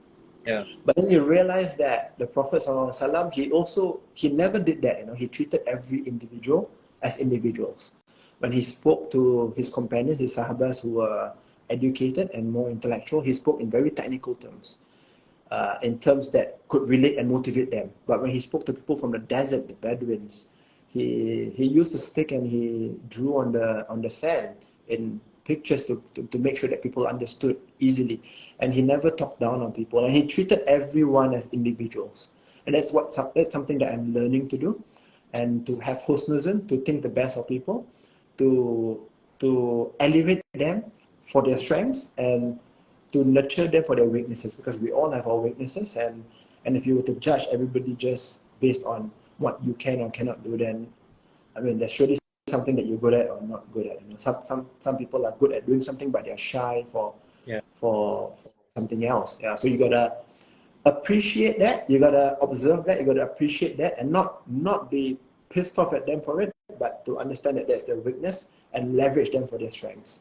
Yeah. But then you realize that the Prophet ﷺ, he never did that. You know, he treated every individual as individuals. When he spoke to his companions, his sahabas who were educated and more intellectual, he spoke in very technical terms, in terms that could relate and motivate them. But when he spoke to people from the desert, the Bedouins, he used a stick and he drew on the sand in pictures to make sure that people understood easily. And he never talked down on people, and he treated everyone as individuals. And that's something that I'm learning to do, and to have husnuzan, to think the best of people, to elevate them for their strengths and to nurture them for their weaknesses, because we all have our weaknesses, and if you were to judge everybody just based on what you can or cannot do, then I mean there's surely something that you're good at or not good at. You know, some people are good at doing something but they're shy for something else. Yeah, so you gotta appreciate that, you gotta observe that, you gotta appreciate that, and not be pissed off at them for it, but to understand that that's their weakness and leverage them for their strengths.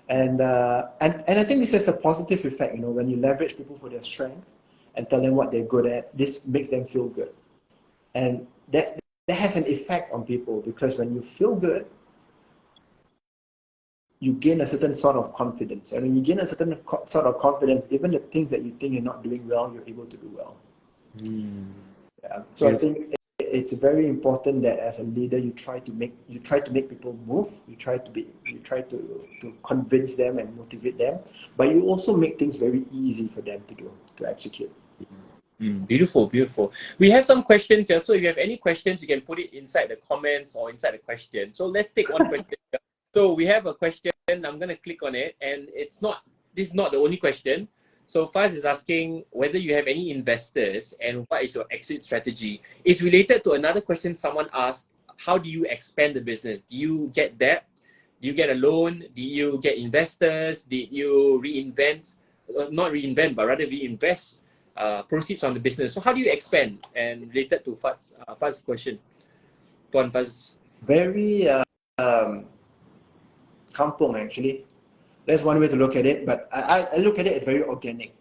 And I think this has a positive effect. You know, when you leverage people for their strength and tell them what they're good at, this makes them feel good, and that has an effect on people, because when you feel good, you gain a certain sort of confidence, and when you gain a certain sort of confidence, even the things that you think you're not doing well, you're able to do well. Yeah. So I think it's very important that as a leader you try to make people move, you try to convince them and motivate them, but you also make things very easy for them to execute. Beautiful. We have some questions here, so if you have any questions you can put it inside the comments or inside the question. So let's take one question. So we have a question, I'm going to click on it, and this is not the only question. So Faz is asking whether you have any investors and what is your exit strategy. It's related to another question someone asked: how do you expand the business? Do you get debt? Do you get a loan? Do you get investors? Did you reinvent? Not reinvent, but rather reinvest proceeds from the business. So how do you expand? And related to Faz's question, Tuan Faz. Very kampung, actually. That's one way to look at it, but I look at it as very organic.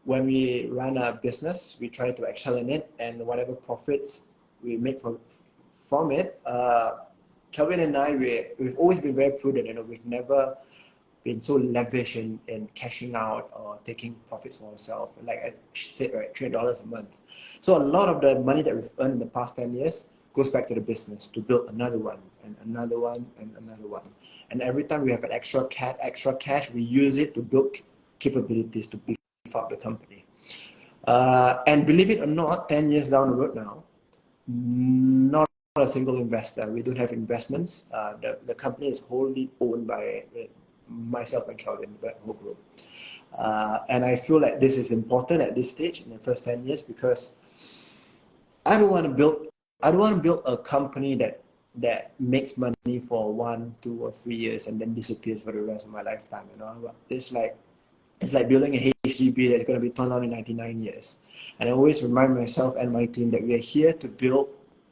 When we run a business, we try to excel in it, and whatever profits we make from it, Kelvin and I, we've always been very prudent. You know, we've never been so lavish in cashing out or taking profits for ourselves. Like I said, right, $300 a month. So a lot of the money that we've earned in the past 10 years goes back to the business to build another one and another one and another one. And every time we have an extra cash, we use it to build capabilities to beef up the company. And believe it or not, 10 years down the road now, not a single investor. We don't have investments. The company is wholly owned by myself and Kelvin, the whole group. And I feel like this is important at this stage in the first 10 years, because I don't want to build a company that makes money for 1, 2, or 3 years and then disappears for the rest of my lifetime. You know, it's like building a HDB that's going to be torn down in 99 years. And I always remind myself and my team that we are here to build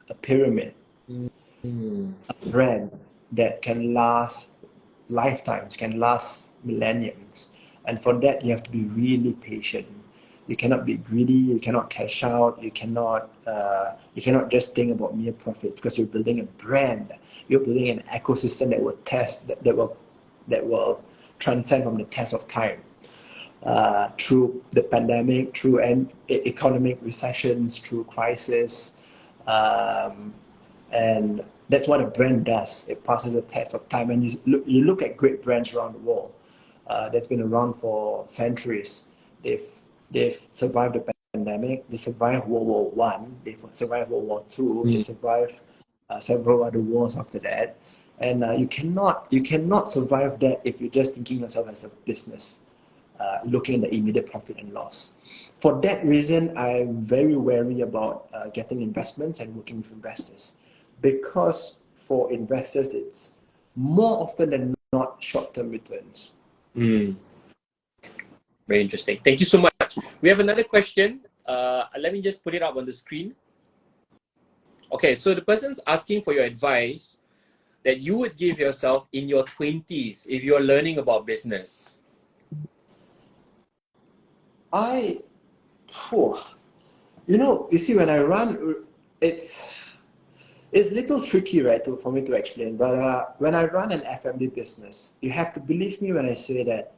a pyramid, a brand that can last lifetimes, can last millenniums. And for that, you have to be really patient. You cannot be greedy. You cannot cash out. You cannot just think about mere profit, because you're building a brand. You're building an ecosystem that will that will transcend from the test of time. Through the pandemic, through economic recessions, through crisis, and That's what a brand does. It passes a test of time. And you look at great brands around the world that's been around for centuries. They've survived the pandemic. They survived World War One. They survived World War Two. They survived several other wars after that. And you cannot survive that if you're just thinking yourself as a business, looking at the immediate profit and loss. For that reason, I'm very wary about getting investments and working with investors, because for investors, it's more often than not short-term returns. Mm. Very interesting. Thank you so much. We have another question. Let me just put it up on the screen. Okay, so the person's asking for your advice that you would give yourself in your 20s if you're learning about business. You see, when I run, it's a little tricky, right, for me to explain. But when I run an F&B business, you have to believe me when I say that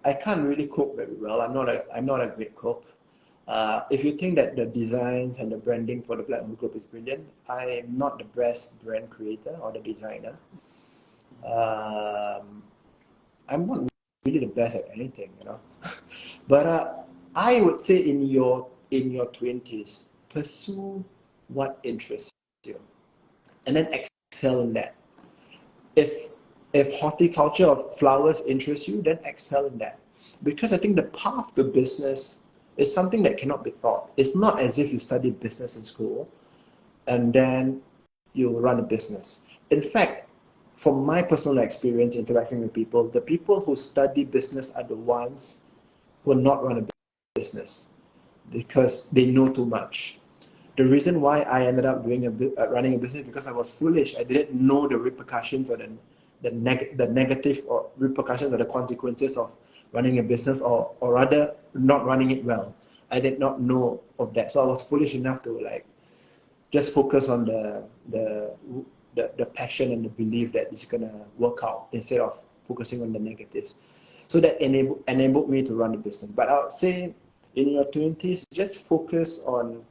I can't really cook very well. I'm not a great cook. If you think that the designs and the branding for the Black Hole Group is brilliant, I am not the best brand creator or the designer. I'm not really the best at anything, But I would say in your 20s, pursue what interests you, and then excel in that. If horticulture or flowers interests you, then excel in that. Because I think the path to business is something that cannot be taught. It's not as if you study business in school and then you run a business. In fact, from my personal experience interacting with people, the people who study business are the ones who will not run a business because they know too much. The reason why I ended up running a business because I was foolish. I didn't know the repercussions or the negative or repercussions or the consequences of running a business, or rather not running it well. I did not know of that, so I was foolish enough to just focus on the passion and the belief that it's gonna work out instead of focusing on the negatives. So that enabled me to run the business. But I would say in your 20s, just focus on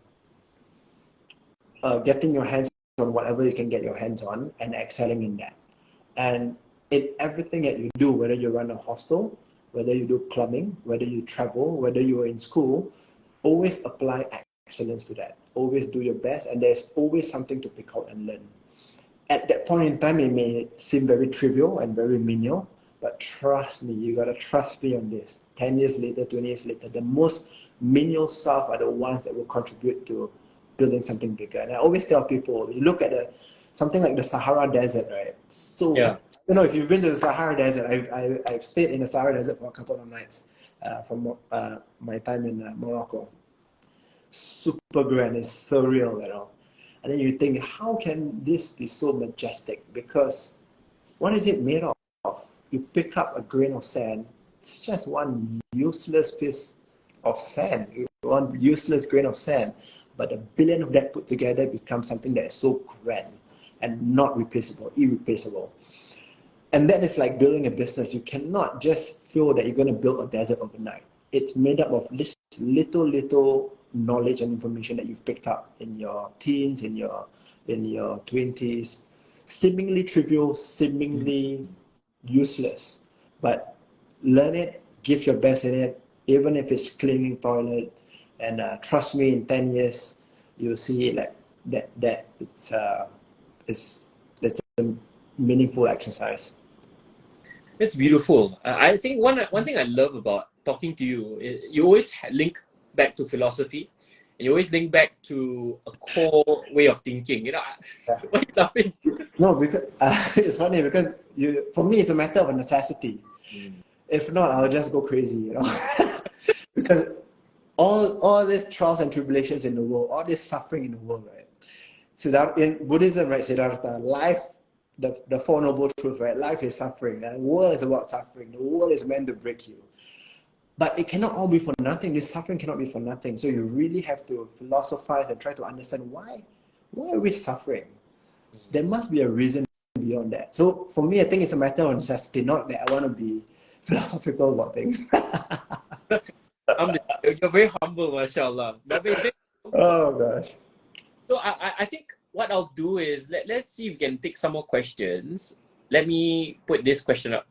getting your hands on whatever you can get your hands on and excelling in that. And in everything that you do, whether you run a hostel, whether you do plumbing, whether you travel, whether you are in school, always apply excellence to that. Always do your best, and there's always something to pick out and learn. At that point in time, it may seem very trivial and very menial, but trust me, you gotta trust me on this. 10 years later, 20 years later, the most menial stuff are the ones that will contribute to building something bigger. And I always tell people, you look at something like the Sahara Desert, right? So, Yeah. if you've been to the Sahara Desert, I've stayed in the Sahara Desert for a couple of nights from my time in Morocco. Super grand, it's surreal, And then you think, how can this be so majestic? Because what is it made of? You pick up a grain of sand, it's just one useless piece of sand, one useless grain of sand. But a billion of that put together becomes something that is so grand and not replaceable, irreplaceable. And that is like building a business. You cannot just feel that you're going to build a desert overnight. It's made up of little knowledge and information that you've picked up in your teens, in your 20s. Seemingly trivial, seemingly useless. But learn it, give your best in it, even if it's cleaning toilet. And trust me, in 10 years, you'll see that it's a meaningful exercise. It's beautiful. I think one thing I love about talking to you is you always link back to philosophy, and you always link back to a core way of thinking. Yeah. Why are you laughing? No, because it's funny because for me, it's a matter of necessity. If not, I'll just go crazy, because all these trials and tribulations in the world, all this suffering in the world, right? So in Buddhism, right, Siddhartha, life, the Four Noble Truths, right? Life is suffering, and the world is about suffering. The world is meant to break you. But it cannot all be for nothing. This suffering cannot be for nothing. So you really have to philosophize and try to understand why are we suffering? There must be a reason beyond that. So for me, I think it's a matter of necessity, not that I want to be philosophical about things. You're very humble, mashallah. Oh gosh. So I think what I'll do is let's see if we can take some more questions. Let me put this question up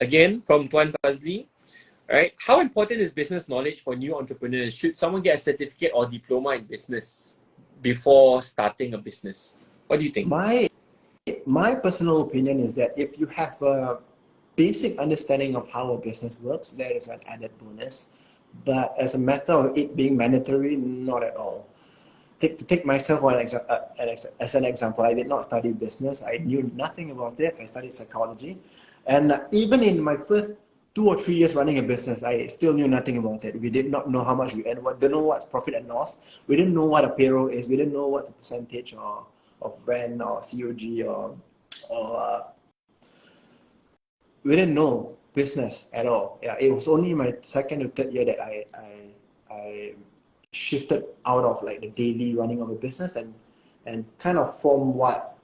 again from Tuan Fazli. Right? How important is business knowledge for new entrepreneurs? Should someone get a certificate or diploma in business before starting a business? What do you think? My personal opinion is that if you have a basic understanding of how a business works, that is an added bonus. But as a matter of it being mandatory, not at all. To take myself as an example, I did not study business. I knew nothing about it. I studied psychology. And even in my first 2 or 3 years running a business, I still knew nothing about it. We did not know how much we earn. Didn't know what's profit and loss. We didn't know what a payroll is. We didn't know what's the percentage of rent or COG or we didn't know business at all. Yeah, it was only my second or third year that I shifted out of like the daily running of a business and kind of form what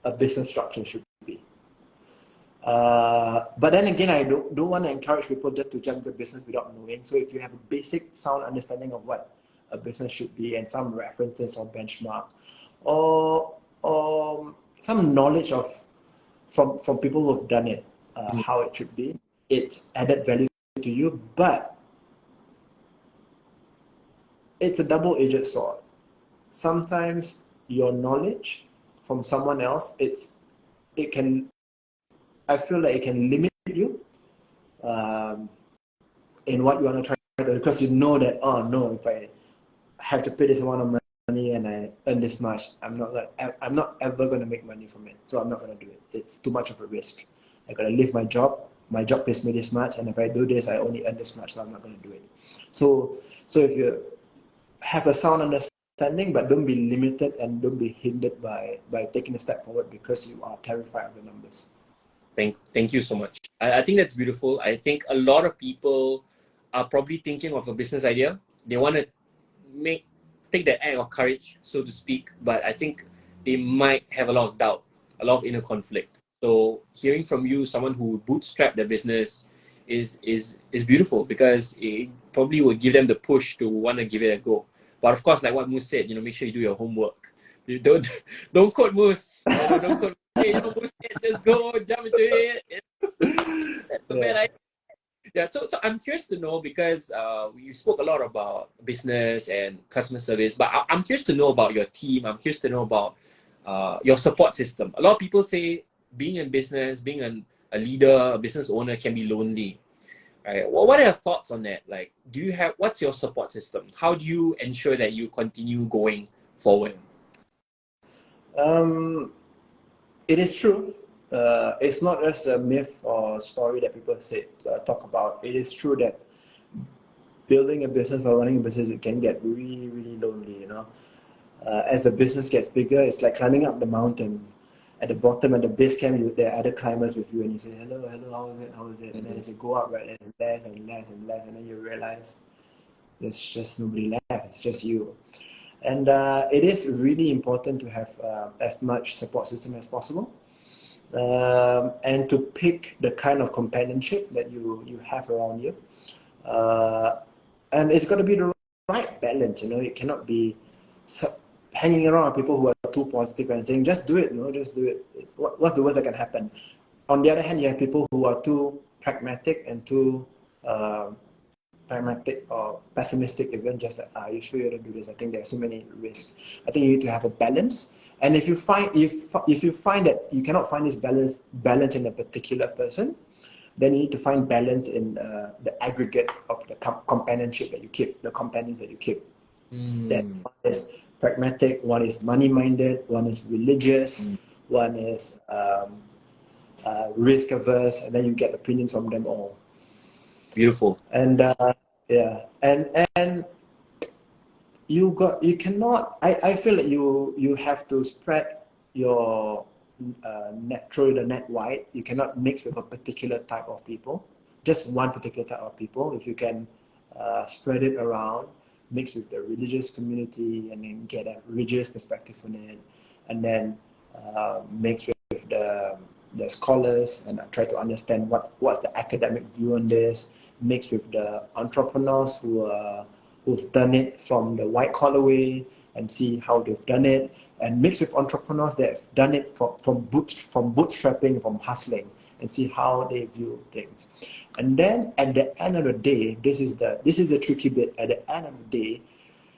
a business structure should be. But then again, I don't want to encourage people just to jump into business without knowing. So if you have a basic sound understanding of what a business should be and some references or benchmark or some knowledge of from people who have done it, how it should be, it's added value to you. But it's a double-edged sword. Sometimes your knowledge from someone else, I feel like it can limit you in what you want to try to do, because you know that, oh no, if I have to pay this amount of money and I earn this much, I'm not ever going to make money from it. So I'm not going to do it. It's too much of a risk. I got to leave my job. My job pays me this much, and if I do this, I only earn this much, so I'm not going to do it. So if you have a sound understanding, but don't be limited and don't be hindered by taking a step forward because you are terrified of the numbers. Thank you so much. I think that's beautiful. I think a lot of people are probably thinking of a business idea. They want to take that act of courage, so to speak, but I think they might have a lot of doubt, a lot of inner conflict. So hearing from you, someone who bootstrapped their business, is beautiful, because it probably will give them the push to want to give it a go. But of course, like what Moose said, make sure you do your homework. You don't quote Moose. Don't quote. Hey, Moose said, just go jump into it. That's a bad idea. Yeah, so I'm curious to know, because you spoke a lot about business and customer service, but I'm curious to know about your team. I'm curious to know about your support system. A lot of people say being in business, being a leader, a business owner can be lonely. Right? Well, what are your thoughts on that? Like, what's your support system? How do you ensure that you continue going forward? It is true. It's not just a myth or story that people talk about. It is true that building a business or running a business, it can get really, really lonely. As the business gets bigger, it's like climbing up the mountain. At the bottom, at the base camp, there are other climbers with you, and you say, hello, how is it? And then as you go up, right, there's less and less and less, and then you realize there's just nobody left. It's just you. And it is really important to have as much support system as possible, and to pick the kind of companionship that you have around you. And it's got to be the right balance. It cannot be hanging around people who are too positive and saying, just do it, just do it. What's the worst that can happen? On the other hand, you have people who are too pragmatic and too pragmatic or pessimistic, even, just that, you sure you don't do this? I think there's so many risks. I think you need to have a balance. And if you find that you cannot find this balance in a particular person, then you need to find balance in the aggregate of the companionship that you keep, the companions that you keep. That one is pragmatic, one is money-minded, one is religious, one is risk-averse, and then you get opinions from them all. Beautiful. And and you cannot. I feel that you have to spread your throw the net wide. You cannot mix with a particular type of people, just one particular type of people. If you can spread it around, mix with the religious community, and then get a religious perspective on it, and then mix with the scholars and try to understand what's the academic view on this, mix with the entrepreneurs who's done it from the white collar way, and see how they've done it, and mix with entrepreneurs that have done it from bootstrapping, from hustling, and see how they view things. And then at the end of the day, this is the tricky bit. At the end of the day,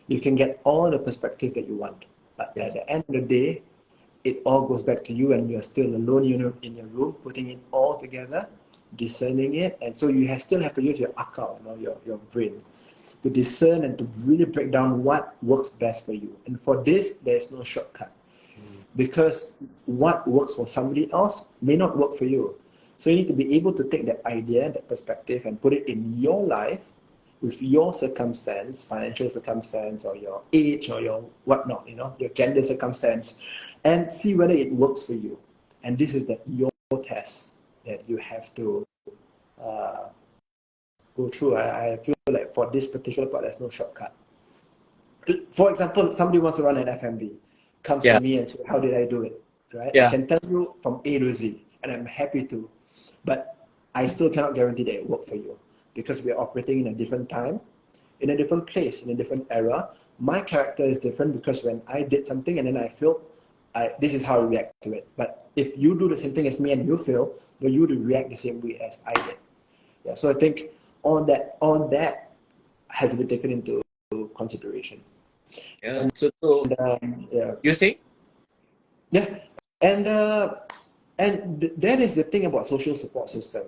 you can get all the perspective that you want, but at the end of the day, it all goes back to you, and you're still alone in your room, putting it all together, discerning it, and so you still have to use your akal, your brain, to discern and to really break down what works best for you. And for this, there's no shortcut, because what works for somebody else may not work for you. So you need to be able to take that idea, that perspective, and put it in your life with your circumstance, financial circumstance, or your age, or your whatnot, your gender circumstance, and see whether it works for you. And this is your test that you have to go through. I feel like for this particular part, there's no shortcut. For example, somebody wants to run an F&B, comes to me and says, how did I do it? Right? I can tell you from A to Z, and I'm happy to, but I still cannot guarantee that it worked for you, because we are operating in a different time, in a different place, in a different era. My character is different, because when I did something and then I failed, this is how I react to it. But if you do the same thing as me and you fail, then you would react the same way as I did. Yeah. So I think all that has to be taken into consideration. Yeah. And, So yeah. you say? Yeah. And that is the thing about social support system.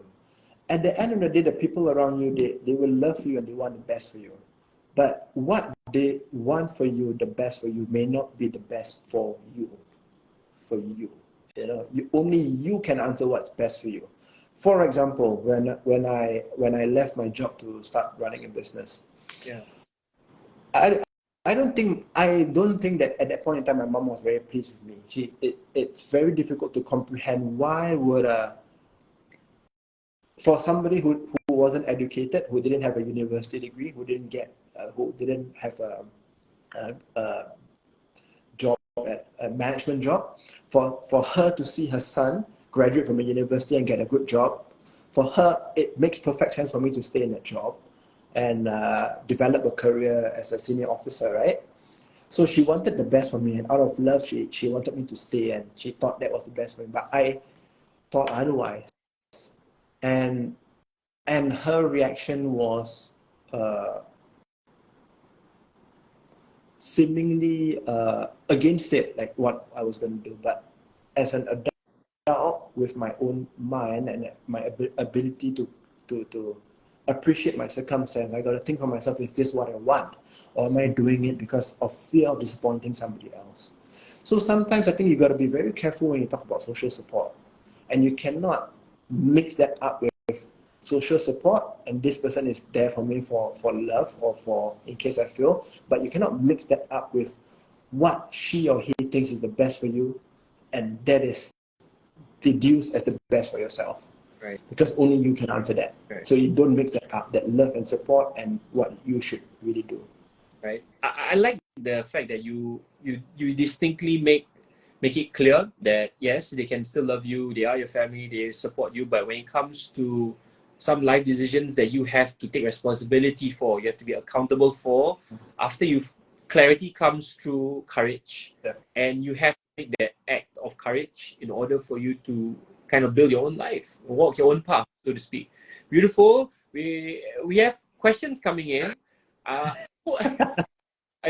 At the end of the day, the people around you, they will love you and they want the best for you. But what they want for you, the best for you, may not be the best for you. For you, only you can answer what's best for you. For example, when I left my job to start running a business, I don't think that at that point in time my mom was very pleased with me. It's very difficult to comprehend why would for somebody who wasn't educated, who didn't have a university degree, who didn't have a job, a management job, for her to see her son graduate from a university and get a good job, for her it makes perfect sense for me to stay in that job and develop a career as a senior officer, right? So she wanted the best for me, and out of love, she wanted me to stay, and she thought that was the best for me. But I thought otherwise, and her reaction was seemingly against it, like what I was going to do. But as an adult with my own mind and my ability to appreciate my circumstance, I got to think for myself, is this what I want? Or am I doing it because of fear of disappointing somebody else? So sometimes I think you got to be very careful when you talk about social support. And you cannot mix that up with social support, and this person is there for me for love or for in case I fail. But you cannot mix that up with what she or he thinks is the best for you, and that is deduced as the best for yourself. Right. Because only you can answer that. Right. So you don't mix that up, that love and support and what you should really do. Right. I like the fact that you distinctly make it clear that yes, they can still love you, they are your family, they support you, but when it comes to some life decisions that you have to take responsibility for, you have to be accountable for, after clarity comes through courage. Yeah. And you have to make that act of courage in order for you to kind of build your own life, walk your own path, so to speak. Beautiful. We have questions coming in. I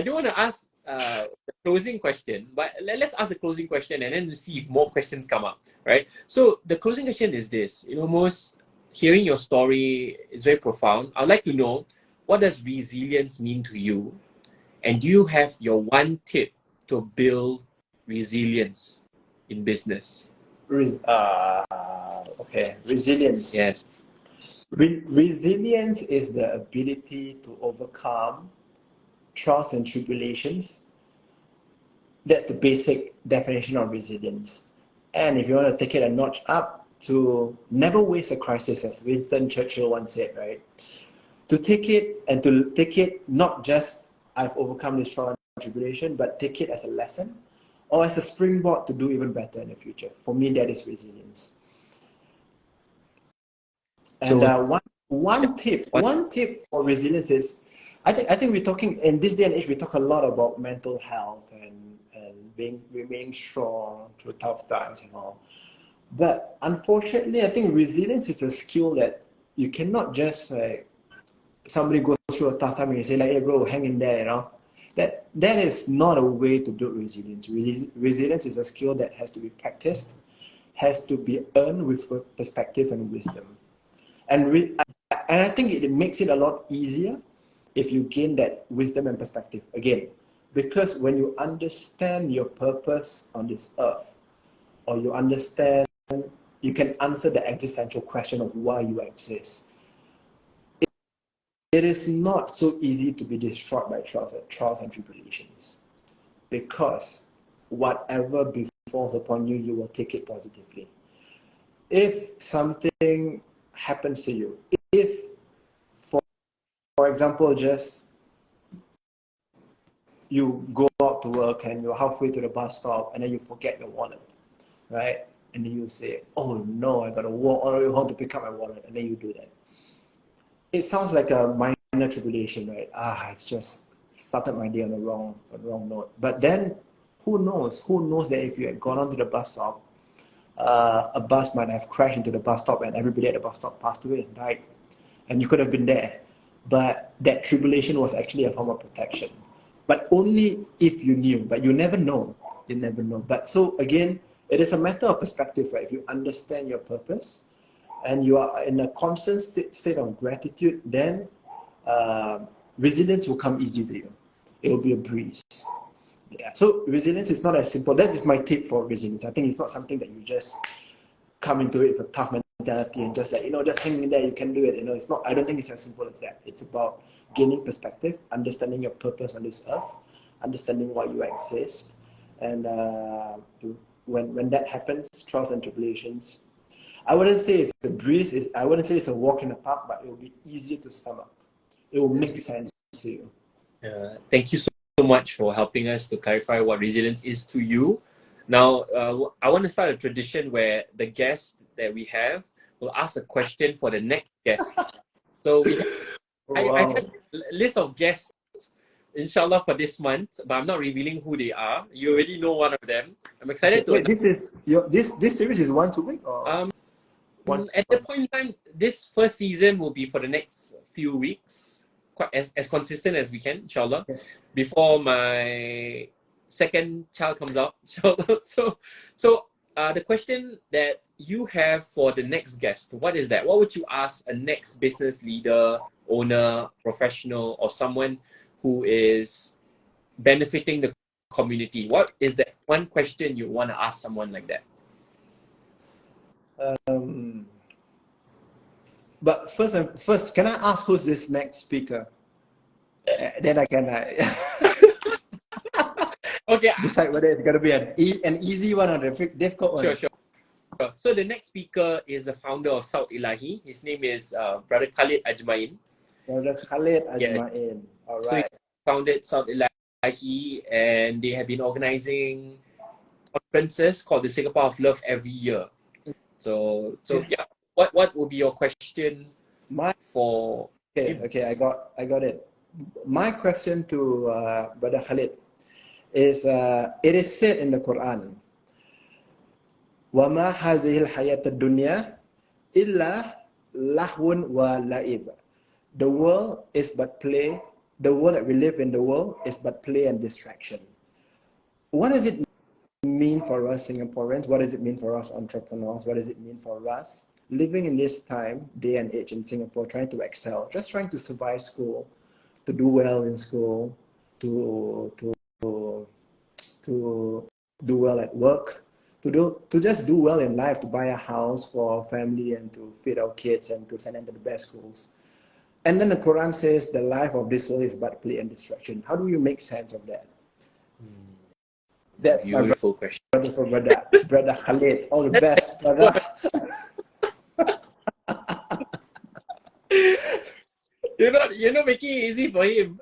don't want to ask the closing question, but let's ask the closing question and then see if more questions come up, right? So the closing question is this: most hearing your story is very profound. I'd like to know, what does resilience mean to you, and do you have your one tip to build resilience in business? Okay, resilience. Yes. Resilience is the ability to overcome trials and tribulations. That's the basic definition of resilience. And if you want to take it a notch up, to never waste a crisis, as Winston Churchill once said, right? To take it not just I've overcome this trial and tribulation, but take it as a lesson or as a springboard to do even better in the future. For me, that is resilience. And one tip for resilience is I think we're talking in this day and age. We talk a lot about mental health and remaining strong through tough times and all. But unfortunately, I think resilience is a skill that you cannot just like somebody goes through a tough time and you say like, "Hey, bro, hang in there," you know. That is not a way to build resilience. Resilience is a skill that has to be practiced, has to be earned with perspective and wisdom. And I think it makes it a lot easier if you gain that wisdom and perspective again, because when you understand your purpose on this earth, or you understand, you can answer the existential question of why you exist. It is not so easy to be destroyed by trials and tribulations, because whatever befalls upon you, you will take it positively. If something happens to you, if for example, just you go out to work and you're halfway to the bus stop and then you forget your wallet, right? And then you say, "Oh no, I gotta walk all the way home to pick up my wallet," and then you do that. It sounds like a minor tribulation, right? It's just started my day on the wrong note. But then, who knows? Who knows that if you had gone onto the bus stop, a bus might have crashed into the bus stop and everybody at the bus stop passed away and died, and you could have been there. But that tribulation was actually a form of protection. But only if you knew. But you never know. You never know. But so again, it is a matter of perspective, right? If you understand your purpose and you are in a constant state of gratitude, then resilience will come easy to you. It will be a breeze. Yeah. So resilience is not as simple. That is my tip for resilience. I think it's not something that you just come into it with a tough mentality and just like, just hang in there, you can do it. It's not, I don't think it's as simple as that. It's about gaining perspective, understanding your purpose on this earth, understanding why you exist. And when that happens, trials and tribulations, I wouldn't say it's a breeze, I wouldn't say it's a walk in the park, but it will be easier to stomach. It will make sense to you. Thank you so much for helping us to clarify what resilience is to you. Now, I want to start a tradition where the guest that we have will ask a question for the next guest. So we have, I have a list of guests, inshallah, for this month, but I'm not revealing who they are. You already know one of them. I'm excited to. Wait, this series is once a week or? At the point in time, this first season will be for the next few weeks, quite as consistent as we can, inshallah, before my second child comes out, inshallah. So the question that you have for the next guest, what is that? What would you ask a next business leader, owner, professional, or someone who is benefiting the community? What is that one question you want to ask someone like that? But first, can I ask who's this next speaker? Then I can decide whether it's going to be an easy one or a difficult one. Sure. So the next speaker is the founder of South Ilahi. His name is Brother Khalid Ajmain. Brother Khalid Ajmain. All right. So he founded South Ilahi, and they have been organizing conferences called the Singapore of Love every year. So yeah. What would be your question for him? Okay, I got it. My question to Brother Khalid is, it is said in the Quran, وَمَا هَذِهِ الْحَيَاةَ الدُّنْيَا إِلَّا لَهْوٌ وَلَعِبٌ. The world is but play. The world that we live in, the world is but play and distraction. What does it mean for us Singaporeans? What does it mean for us entrepreneurs? What does it mean for us living in this time, day and age in Singapore, trying to excel, just trying to survive school, to do well in school, to do well at work, to just do well in life, to buy a house for our family and to feed our kids and to send them to the best schools. And then the Quran says the life of this world is but play and distraction. How do you make sense of that? That's beautiful question. Brother Khalid. All the best, brother. You're not making it easy for him.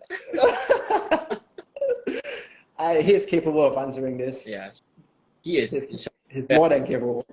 He's capable of answering this. Yeah, he is. He's more than capable.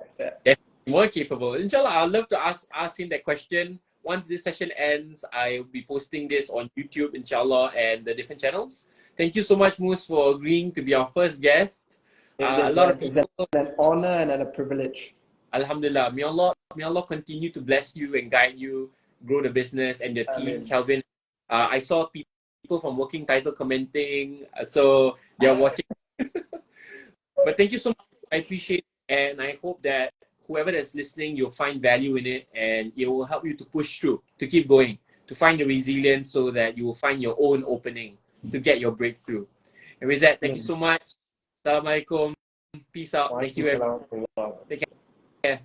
Yeah, more capable. Inshallah, I'd love to ask him that question once this session ends, I'll be posting this on YouTube, inshallah, and the different channels. Thank you so much, Mus, for agreeing to be our first guest. A lot of It's people, an honor and a privilege. Alhamdulillah, may Allah continue to bless you and guide you, grow the business and the team. Amen. Calvin, I saw people from Working Title commenting, so they're watching. But thank you so much. I appreciate it, and I hope that whoever that's listening, you'll find value in it, and it will help you to push through, to keep going, to find the resilience so that you will find your own opening to get your breakthrough. And with that, thank you so much. Assalamualaikum. Peace out. Thank you, everyone. Take care.